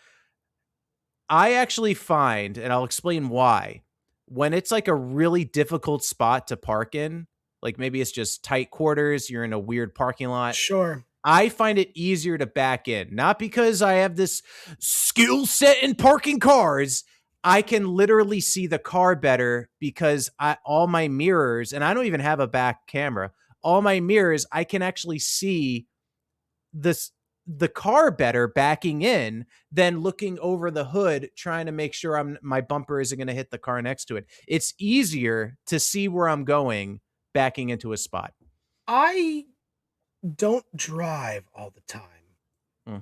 I actually find, and I'll explain why, when it's like a really difficult spot to park in, like maybe it's just tight quarters, you're in a weird parking lot. Sure. I find it easier to back in, not because I have this skill set in parking cars. I can literally see the car better because all my mirrors, and I don't even have a back camera, all my mirrors, I can actually see the car better backing in than looking over the hood trying to make sure my bumper isn't going to hit the car next to it. It's easier to see where I'm going backing into a spot. I don't drive all the time.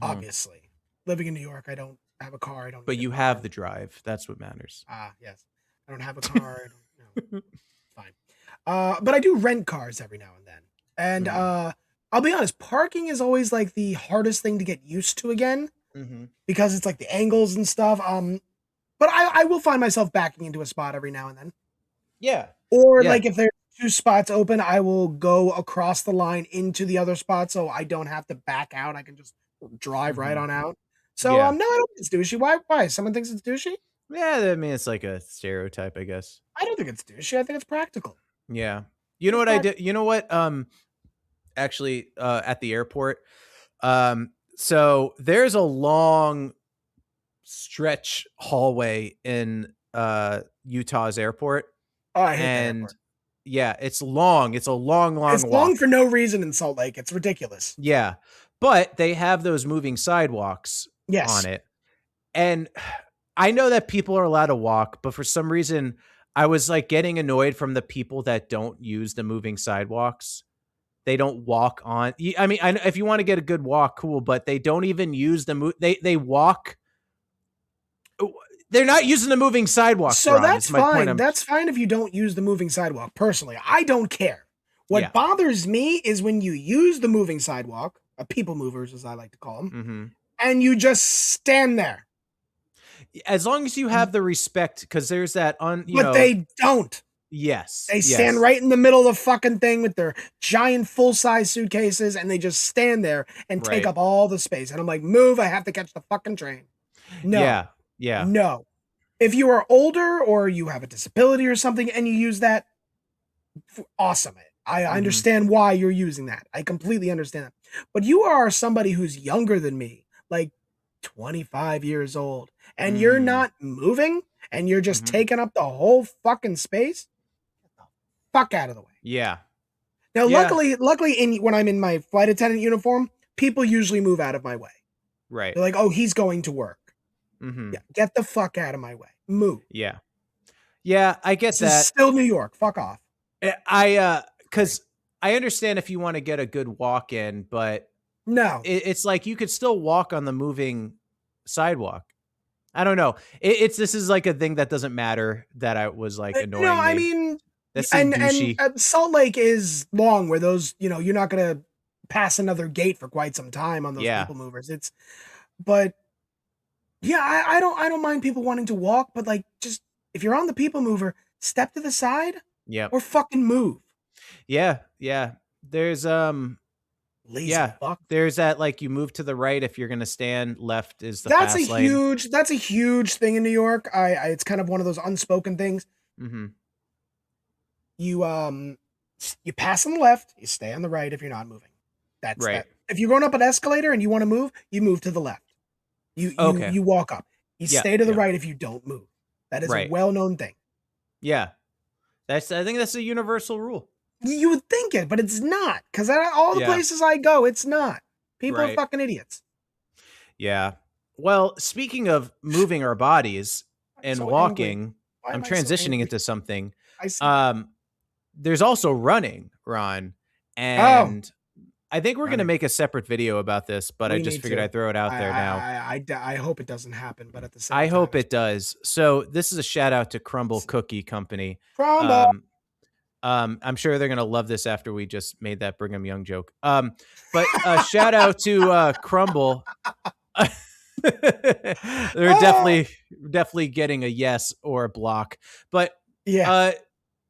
Obviously, living in New York, I don't have a car. I don't. But you have the drive. That's what matters. Yes. I don't have a car. Fine. But I do rent cars every now and then. And I'll be honest, parking is always like the hardest thing to get used to again, because it's like the angles and stuff. But I will find myself backing into a spot every now and then. Yeah. Or like if there's 2 spots open, I will go across the line into the other spot so I don't have to back out. I can just drive right on out. So no, I don't think it's douchey. Why? Someone thinks it's douchey? Yeah, I mean it's like a stereotype, I guess. I don't think it's douchey. I think it's practical. Yeah. You know what I did? You know what? Actually, at the airport, so there's a long stretch hallway in Utah's airport. Oh, I hate that airport. Yeah, it's long. It's a long walk. It's long for no reason in Salt Lake. It's ridiculous. Yeah, but they have those moving sidewalks on it. And I know that people are allowed to walk, but for some reason, I was like getting annoyed from the people that don't use the moving sidewalks. They don't walk on. I mean, if you want to get a good walk, cool, but they don't even use they walk. They're not using the moving sidewalk. So that's fine. That's fine if you don't use the moving sidewalk. Personally, I don't care. What bothers me is when you use the moving sidewalk, people movers, as I like to call them, and you just stand there. As long as you have the respect, because there's that they don't. Yes. They stand right in the middle of the fucking thing with their giant full-size suitcases, and they just stand there and take up all the space. And I'm like, move, I have to catch the fucking train. No. Yeah. No. If you are older or you have a disability or something and you use that, awesome. I understand why you're using that. I completely understand that. But you are somebody who's younger than me, like 25 years old, and you're not moving and you're just taking up the whole fucking space. Get the fuck out of the way. Yeah. Now, luckily, when I'm in my flight attendant uniform, people usually move out of my way. Right. They're like, oh, he's going to work. Yeah, get the fuck out of my way. Move. Yeah, I get that. This is still New York. Fuck off. Because I understand if you want to get a good walk in, but no, it's like you could still walk on the moving sidewalk. I don't know. This is like a thing that doesn't matter that I was like annoying. No, I mean, and Salt Lake is long where those, you're not going to pass another gate for quite some time on those people movers. But yeah, I don't mind people wanting to walk, but like, just if you're on the people mover, step to the side, or fucking move. Yeah. There's lazy fuck. There's that like you move to the right if you're gonna stand. Left is the fast lane. That's a huge thing in New York. It's kind of one of those unspoken things. You pass on the left, you stay on the right if you're not moving. That's right. If you're going up an escalator and you want to move, you move to the left. You walk up. You stay to the right if you don't move. That is a well-known thing. Yeah. I think that's a universal rule. You would think it, but it's not. Because all the places I go, it's not. People are fucking idiots. Yeah. Well, speaking of moving our bodies and walking, I'm transitioning into something. There's also running, Ron. And I think we're going to make a separate video about this, but I just figured I'd throw it out there now. I hope it doesn't happen, but at the same time. I hope it does. So this is a shout out to Crumble Cookie Company. Crumble. I'm sure they're going to love this after we just made that Brigham Young joke. But shout out to Crumble. They're definitely getting a yes or a block. But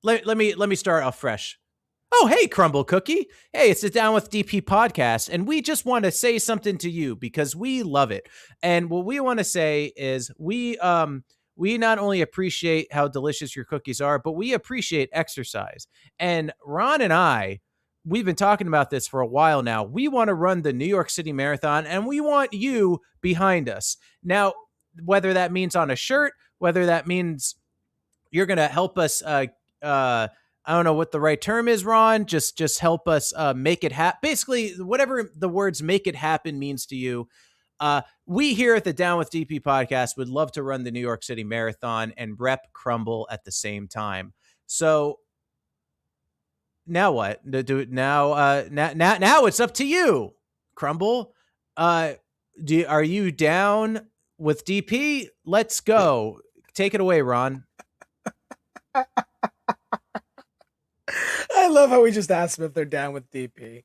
let me start off fresh. Oh, hey, Crumble Cookie. Hey, it's the Down with DP podcast, and we just want to say something to you because we love it. And what we want to say is we not only appreciate how delicious your cookies are, but we appreciate exercise. And Ron and I, we've been talking about this for a while now. We want to run the New York City Marathon, and we want you behind us. Now, whether that means on a shirt, whether that means you're going to help us I don't know what the right term is, Ron. Just help us make it happen. Basically, whatever the words "make it happen" means to you. We here at the Down with DP podcast would love to run the New York City Marathon and rep Crumble at the same time. So now what? Now it's up to you, Crumble. Are you down with DP? Let's go. Take it away, Ron. I love how we just asked them if they're down with DP.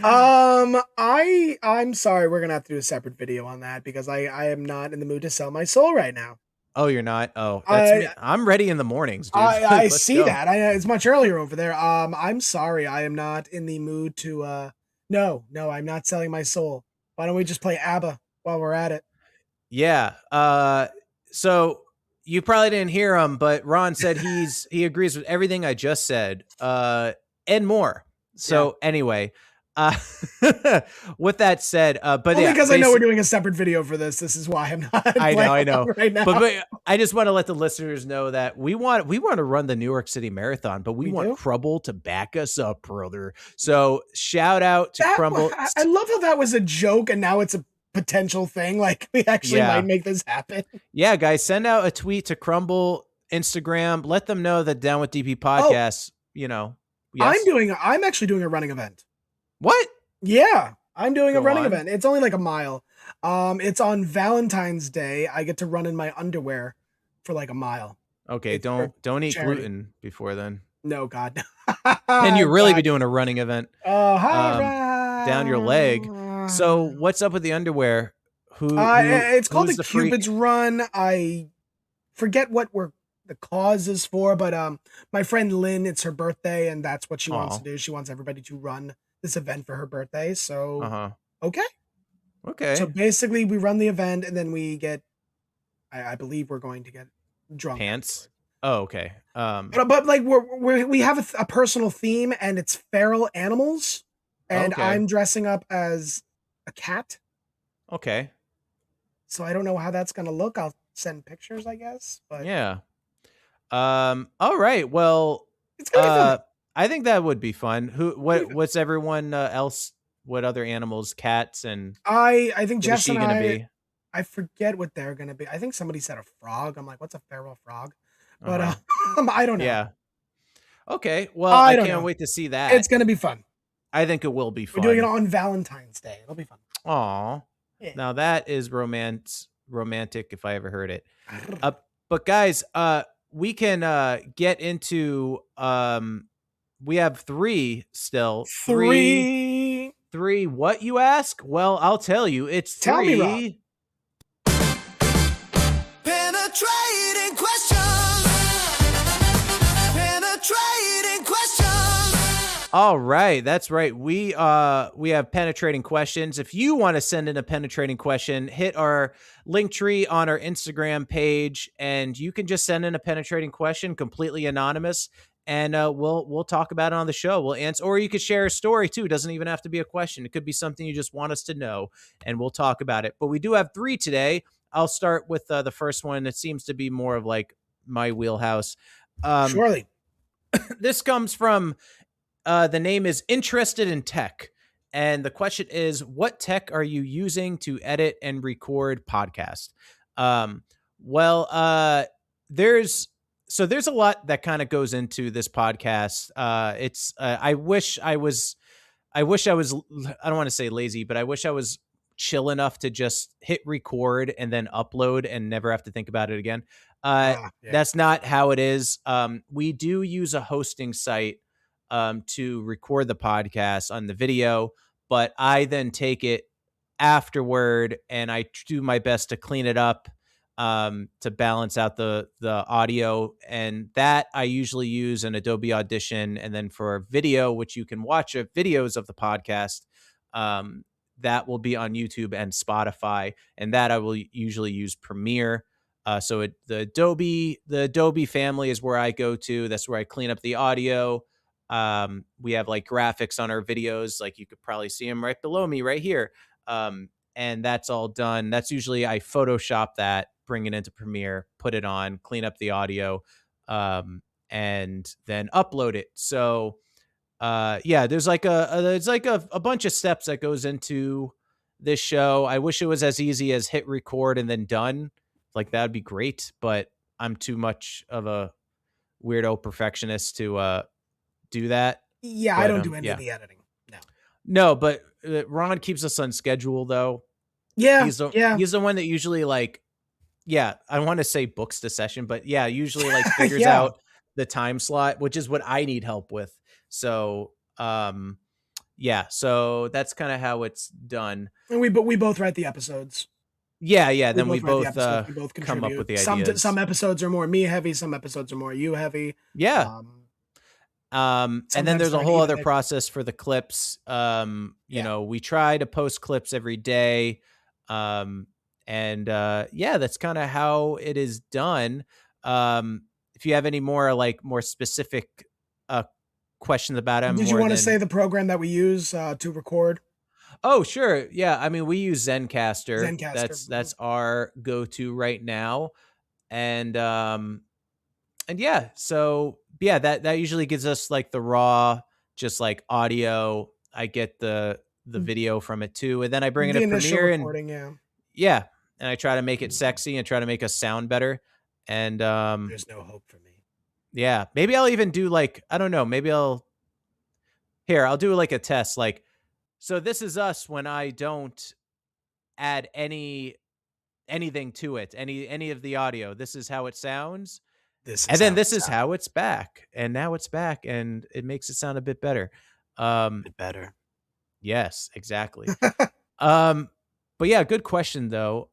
I'm sorry, we're gonna have to do a separate video on that because I am not in the mood to sell my soul right now. Oh, you're not? Oh, that's me. I'm ready in the mornings, dude. I see that. It's much earlier over there. I'm sorry, I am not in the mood to no, I'm not selling my soul. Why don't we just play ABBA while we're at it? Yeah. So you probably didn't hear him, but Ron said he agrees with everything I just said, and more. So anyway, with that said, but only because I know we're doing a separate video for this. This is why I'm not. I know. Right now. But I just want to let the listeners know that we want to run the New York City Marathon, but we want Crumble to back us up, brother. So shout out to Crumble. I love how that was a joke, and now it's a potential thing. Like we actually might make this happen. Yeah, guys, send out a tweet to Crumble Instagram. Let them know that Down with DP podcast. Yes. I'm actually doing a running event. What? Yeah, I'm doing a running event. It's only like a mile. It's on Valentine's Day. I get to run in my underwear for like a mile. Okay, don't eat gluten before then. No, God. And you really be doing a running event. Down your leg. So what's up with the underwear? It's called the Cupid's Run. I forget what the cause is for, but my friend Lynn, it's her birthday, and that's what she wants to do. She wants everybody to run this event for her birthday. So okay. So basically, we run the event, and then we get. I believe we're going to get drunk. Pants. Oh, okay. But like we have a personal theme, and it's feral animals, and I'm dressing up as a cat. Okay. So I don't know how that's gonna look. I'll send pictures, I guess. But yeah. All right. Well, it's gonna be fun. I think that would be fun. What's everyone else? What other animals? Cats and I think Jess and I forget what they're gonna be. I think somebody said a frog. I'm like, what's a feral frog? But I don't know. Yeah. Okay. Well, I can't wait to see that. It's gonna be fun. I think it will be fun. We're doing it on Valentine's Day. It'll be fun. Aw. Yeah. Now that is romantic if I ever heard it. But guys, we can get into we have 3 still. 3 what, you ask? Well, I'll tell you. It's 3. Tell me, Rob. Penetrating questions. All right, that's right. We have penetrating questions. If you want to send in a penetrating question, hit our link tree on our Instagram page, and you can just send in a penetrating question, completely anonymous, and we'll talk about it on the show. We'll answer, or you could share a story too. It doesn't even have to be a question. It could be something you just want us to know, and we'll talk about it. But we do have 3 today. I'll start with the first one. It seems to be more of like my wheelhouse. Surely. This comes from the name is Interested in Tech. And the question is, what tech are you using to edit and record podcast? Well, there's a lot that kind of goes into this podcast. I wish I was, I don't want to say lazy, but I wish I was chill enough to just hit record and then upload and never have to think about it again. That's not how it is. We do use a hosting site to record the podcast on the video, but I then take it afterward and I do my best to clean it up to balance out the audio, and that I usually use an Adobe Audition. And then for video, which you can watch videos of the podcast, that will be on YouTube and Spotify, and that I will usually use Premiere. The Adobe family is where I go to. That's where I clean up the audio. We have like graphics on our videos, like you could probably see them right below me right here. And that's all done. That's usually I Photoshop that, bring it into Premiere, put it on, clean up the audio, and then upload it. So there's like a bunch of steps that goes into this show. I wish it was as easy as hit record and then done. Like that'd be great, but I'm too much of a weirdo perfectionist to do that. Yeah, I don't do any of the editing. No, but Ron keeps us on schedule though. Yeah, he's the one that usually like, I want to say books the session, but usually like figures out the time slot, which is what I need help with. So, so that's kind of how it's done. And we both write the episodes. Then we both come up with the ideas. Some episodes are more me heavy, some episodes are more you heavy. And then there's a whole other process for the clips. We try to post clips every day. That's kind of how it is done. If you have any more specific questions about it. Did you want to say the program that we use to record? Oh, sure. Yeah. I mean, we use Zencaster. That's our go-to right now. That usually gives us like the raw, just like audio. I get the video from it too. And then I bring it to Premiere and I try to make it sexy and try to make us sound better. And there's no hope for me. Yeah. Maybe I'll even do like, I don't know, maybe I'll do like a test. Like, so this is us when I don't add anything to it, any of the audio. This is how it sounds. This is how it's back. And now it's back and it makes it sound a bit better. Better. Yes, exactly. But yeah, good question though.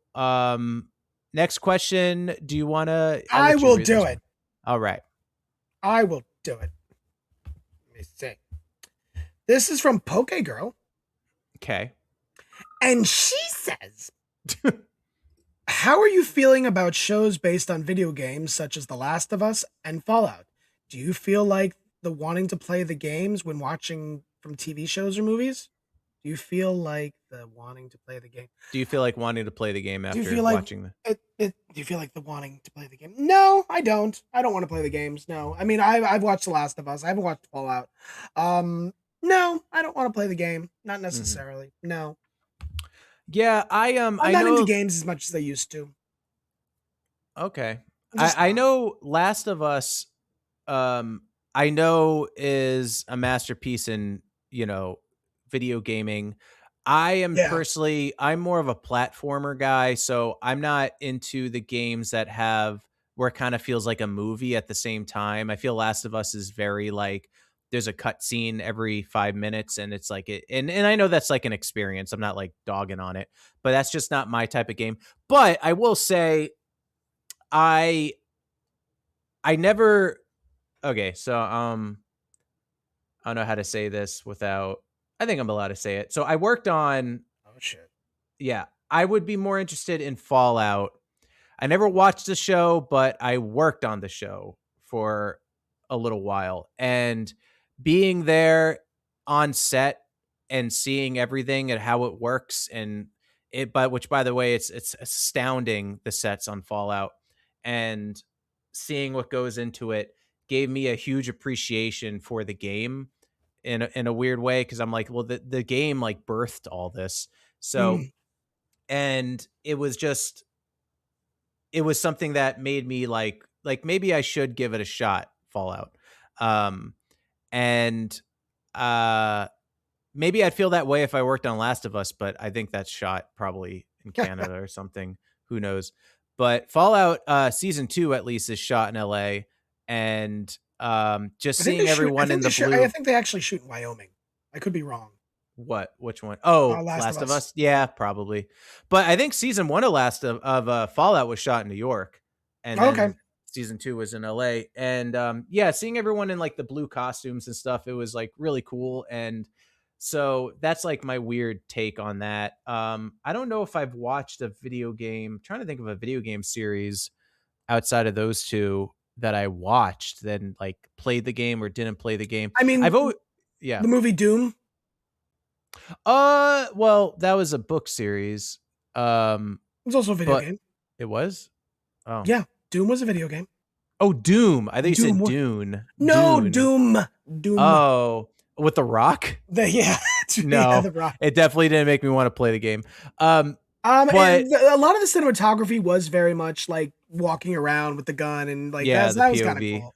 Next question. Do you want to? I will do it. All right. I will do it. Let me see. This is from Poke Girl. Okay. And she says, how are you feeling about shows based on video games such as The Last of Us and Fallout? Do you feel like the wanting to play the games when watching from TV shows or movies? Do you feel like the wanting to play the game? Do you feel like wanting to play the game after watching do you feel like the wanting to play the game? No, I don't. I don't want to play the games. No. I mean, I've watched The Last of Us. I haven't watched Fallout. No, I don't want to play the game. Not necessarily. Mm-hmm. No. Yeah, I'm not into games as much as I used to. Okay. I know Last of Us, I know is a masterpiece in, video gaming. I am personally, I'm more of a platformer guy, so I'm not into the games that where it kind of feels like a movie at the same time. I feel Last of Us is very like, there's a cut scene every 5 minutes and it's like it, and I know that's like an experience. I'm not like dogging on it, but that's just not my type of game. But I will say I never, okay. So, I don't know how to say this without, I think I'm allowed to say it. So I worked on, oh shit. Yeah. I would be more interested in Fallout. I never watched the show, but I worked on the show for a little while, and being there on set and seeing everything and how it works, and which by the way, it's astounding, the sets on Fallout, and seeing what goes into it gave me a huge appreciation for the game in a weird way. Cause I'm like, well, the game like birthed all this. So, and it was something that made me like maybe I should give it a shot, Fallout. And maybe I'd feel that way if I worked on Last of Us, but I think that's shot probably in Canada or something. Who knows? But Fallout season 2 at least is shot in LA, and just seeing everyone in the blue. I think they actually shoot in Wyoming. I could be wrong. What? Which one? Oh, Last of Us. Yeah, probably. But I think season 1 of Fallout was shot in New York, and then season 2 was in LA. And yeah, seeing everyone in like the blue costumes and stuff, it was like really cool. And so that's like my weird take on that. I don't know if I've watched a video game. I'm trying to think of a video game series outside of those two that I watched, then like played the game or didn't play the game. I mean, the movie Doom. Well, that was a book series. It was also a video game. It was? Oh. Yeah, Doom was a video game. Oh, Doom. I think you said Dune. No, Doom. Oh, with The Rock? No, The Rock. It definitely didn't make me want to play the game. But a lot of the cinematography was very much like walking around with the gun and like that was kind of cool.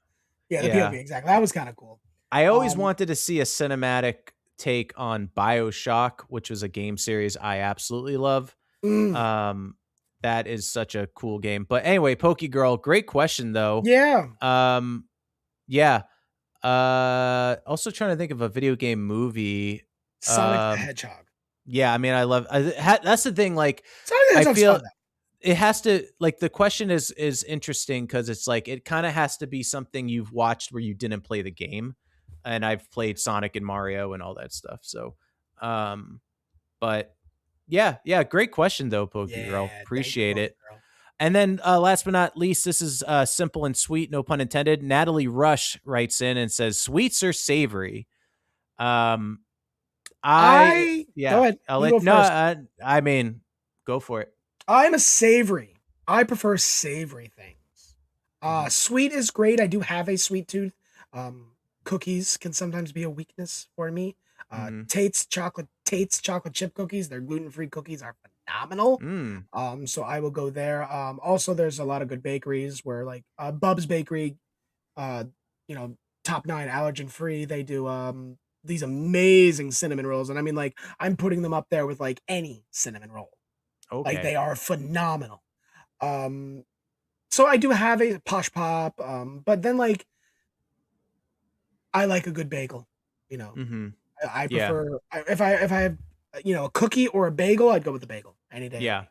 Yeah, the POV, exactly. That was kind of cool. I always wanted to see a cinematic take on BioShock, which was a game series I absolutely love. That is such a cool game. But anyway, Pokegirl, great question though. Yeah. Also trying to think of a video game movie. Sonic the Hedgehog. Yeah, I mean, I love that's the thing. Like, I feel it has to, like, the question is interesting because it's like it kind of has to be something you've watched where you didn't play the game. And I've played Sonic and Mario and all that stuff. So, but yeah, great question though, Pokegirl. Appreciate it. Girl. And then last but not least, this is simple and sweet, no pun intended. Natalie Rush writes in and says, "Sweets or savory?" Go ahead. I mean, go for it. I'm a savory. I prefer savory things. Sweet is great. I do have a sweet tooth. Cookies can sometimes be a weakness for me. Tate's chocolate chip cookies. Their gluten-free cookies are phenomenal. So I will go there. Also, there's a lot of good bakeries where like Bub's Bakery, top 9 allergen free. They do these amazing cinnamon rolls, and I mean, like, I'm putting them up there with like any cinnamon roll. Okay. Like, they are phenomenal. So I do have a Posh Pop, but then like I like a good bagel. I prefer if I have a cookie or a bagel, I'd go with the bagel any day. Yeah.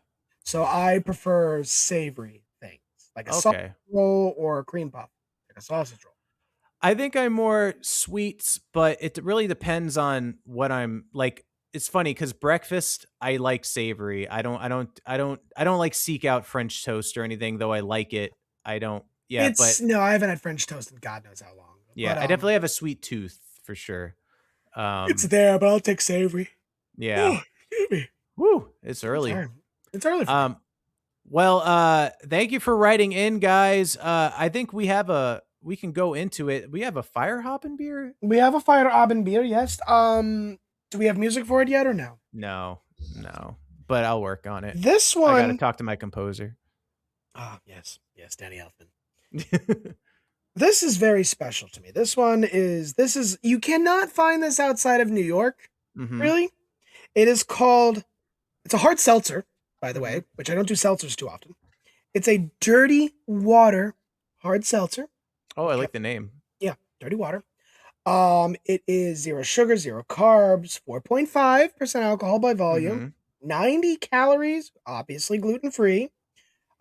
So I prefer savory things like a sausage roll or a cream puff, like a sausage roll. I think I'm more sweets, but it really depends on what I'm like. It's funny because breakfast I like savory. I don't like seek out French toast or anything, though I like it. I don't. Yeah, no, I haven't had French toast in God knows how long. Yeah, but, I definitely have a sweet tooth for sure. It's there, but I'll take savory. Yeah. Woo! It's early. It's early. For me. Well, thank you for writing in, guys. I think we can go into it. We have a fire hopping beer. We have a fire hopping beer. Yes. Do we have music for it yet or no? No. But I'll work on it. This one, I got to talk to my composer. Yes, Danny Elfman. This is very special to me. This is you cannot find this outside of New York. Really. It's a hard seltzer, by the way, which I don't do seltzers too often. It's a dirty water hard seltzer. Oh, I like the name. Yeah, dirty water. It is 0 sugar, 0 carbs, 4.5% alcohol by volume, 90 calories, obviously gluten-free.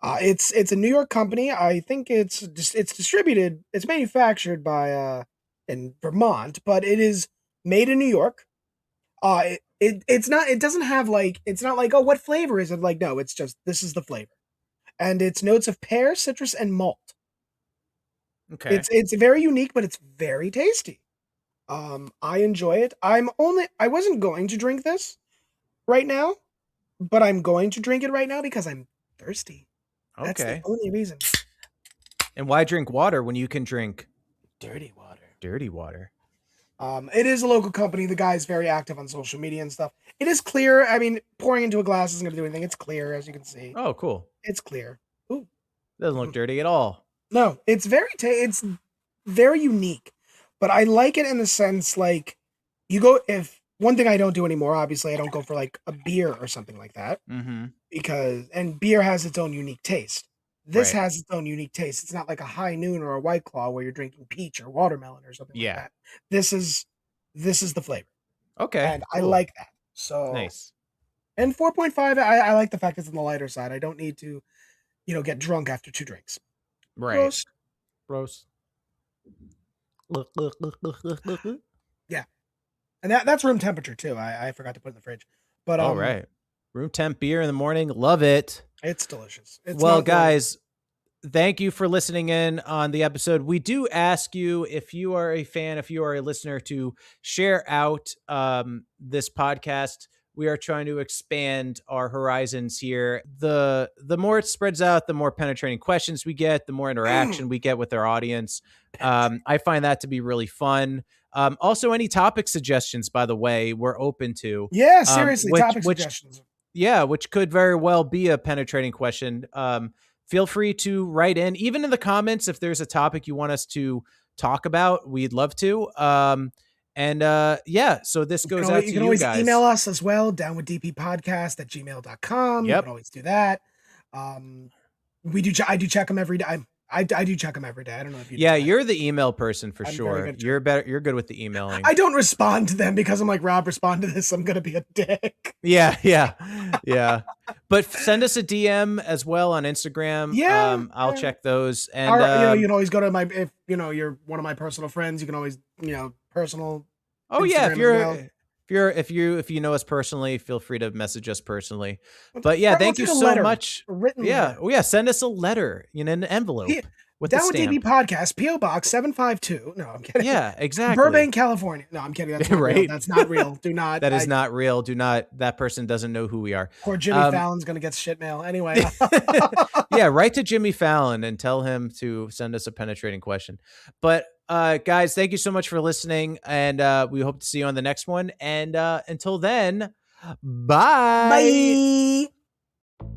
It's a New York company. I think it's distributed. It's manufactured by in Vermont, but it is made in New York. It's not. It doesn't have like. It's not like, oh, what flavor is it? Like, no, it's just this is the flavor, and it's notes of pear, citrus, and malt. Okay, it's very unique, but it's very tasty. I enjoy it. I wasn't going to drink this right now, but I'm going to drink it right now because I'm thirsty. Okay. That's the only reason. And why drink water when you can drink dirty water? Dirty water. It is a local company. The guy's very active on social media and stuff. It is clear. I mean, pouring into a glass isn't going to do anything. It's clear, as you can see. Oh, cool. It's clear. Ooh. Doesn't look dirty at all. No, it's it's very unique. But I like it in the sense, like, one thing I don't do anymore, obviously, I don't go for, like, a beer or something like that. Mm-hmm. And beer has its own unique taste. This Right. has its own unique taste. It's not like a High Noon or a White Claw where you're drinking peach or watermelon or something like that. This is the flavor. Okay. And cool. I like that. So nice. And 4.5, I like the fact it's on the lighter side. I don't need to, get drunk after 2 drinks. Right. Gross. Yeah. And that's room temperature too. I forgot to put in the fridge. But all right. Room temp beer in the morning. Love it. It's delicious. Well, guys, thank you for listening in on the episode. We do ask you, if you are a fan, if you are a listener, to share out this podcast. We are trying to expand our horizons here. The more it spreads out, the more penetrating questions we get, the more interaction we get with our audience. I find that to be really fun. Also, any topic suggestions, by the way, we're open to. Yeah, seriously, topic suggestions. Yeah, which could very well be a penetrating question. Feel free to write in, even in the comments, if there's a topic you want us to talk about. We'd love to. So this goes out to you guys. You can always email us as well, downwithdppodcast@gmail.com. Yep. You can always do that. I do check them every day. I do check them every day. I don't know if you do. Yeah, you're the email person for sure. You're good with the emailing. I don't respond to them because I'm like, Rob, respond to this. I'm going to be a dick. Yeah. But send us a DM as well on Instagram. Yeah. I'll check those. And you can always go to if you're one of my personal friends, you can always, personal. Oh Instagram yeah. If you know us personally, feel free to message us personally. But yeah, thank you so much. Yeah. Send us a letter in an envelope with Down the with stamp. DP Podcast, PO Box 752. No, I'm kidding. Yeah, exactly. Burbank, California. No, I'm kidding. That's not right. real. That's not real. Do not. That is not real. Do not. That person doesn't know who we are. Poor Jimmy Fallon's gonna get shit mail anyway. Yeah, write to Jimmy Fallon and tell him to send us a penetrating question. But guys, thank you so much for listening, and we hope to see you on the next one. And until then, bye.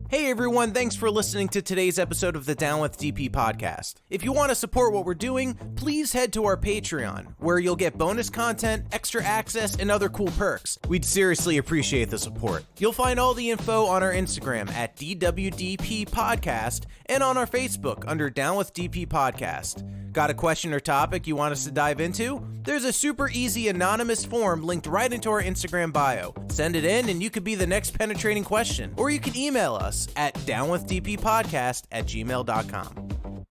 Hey everyone, thanks for listening to today's episode of the Down with DP podcast. If you want to support what we're doing, please head to our Patreon, where you'll get bonus content, extra access, and other cool perks. We'd seriously appreciate the support. You'll find all the info on our Instagram at DWDP Podcast and on our Facebook under Down with DP Podcast. Got a question or topic you want us to dive into? There's a super easy anonymous form linked right into our Instagram bio. Send it in and you could be the next penetrating question. Or you can email us at downwithdppodcast@gmail.com.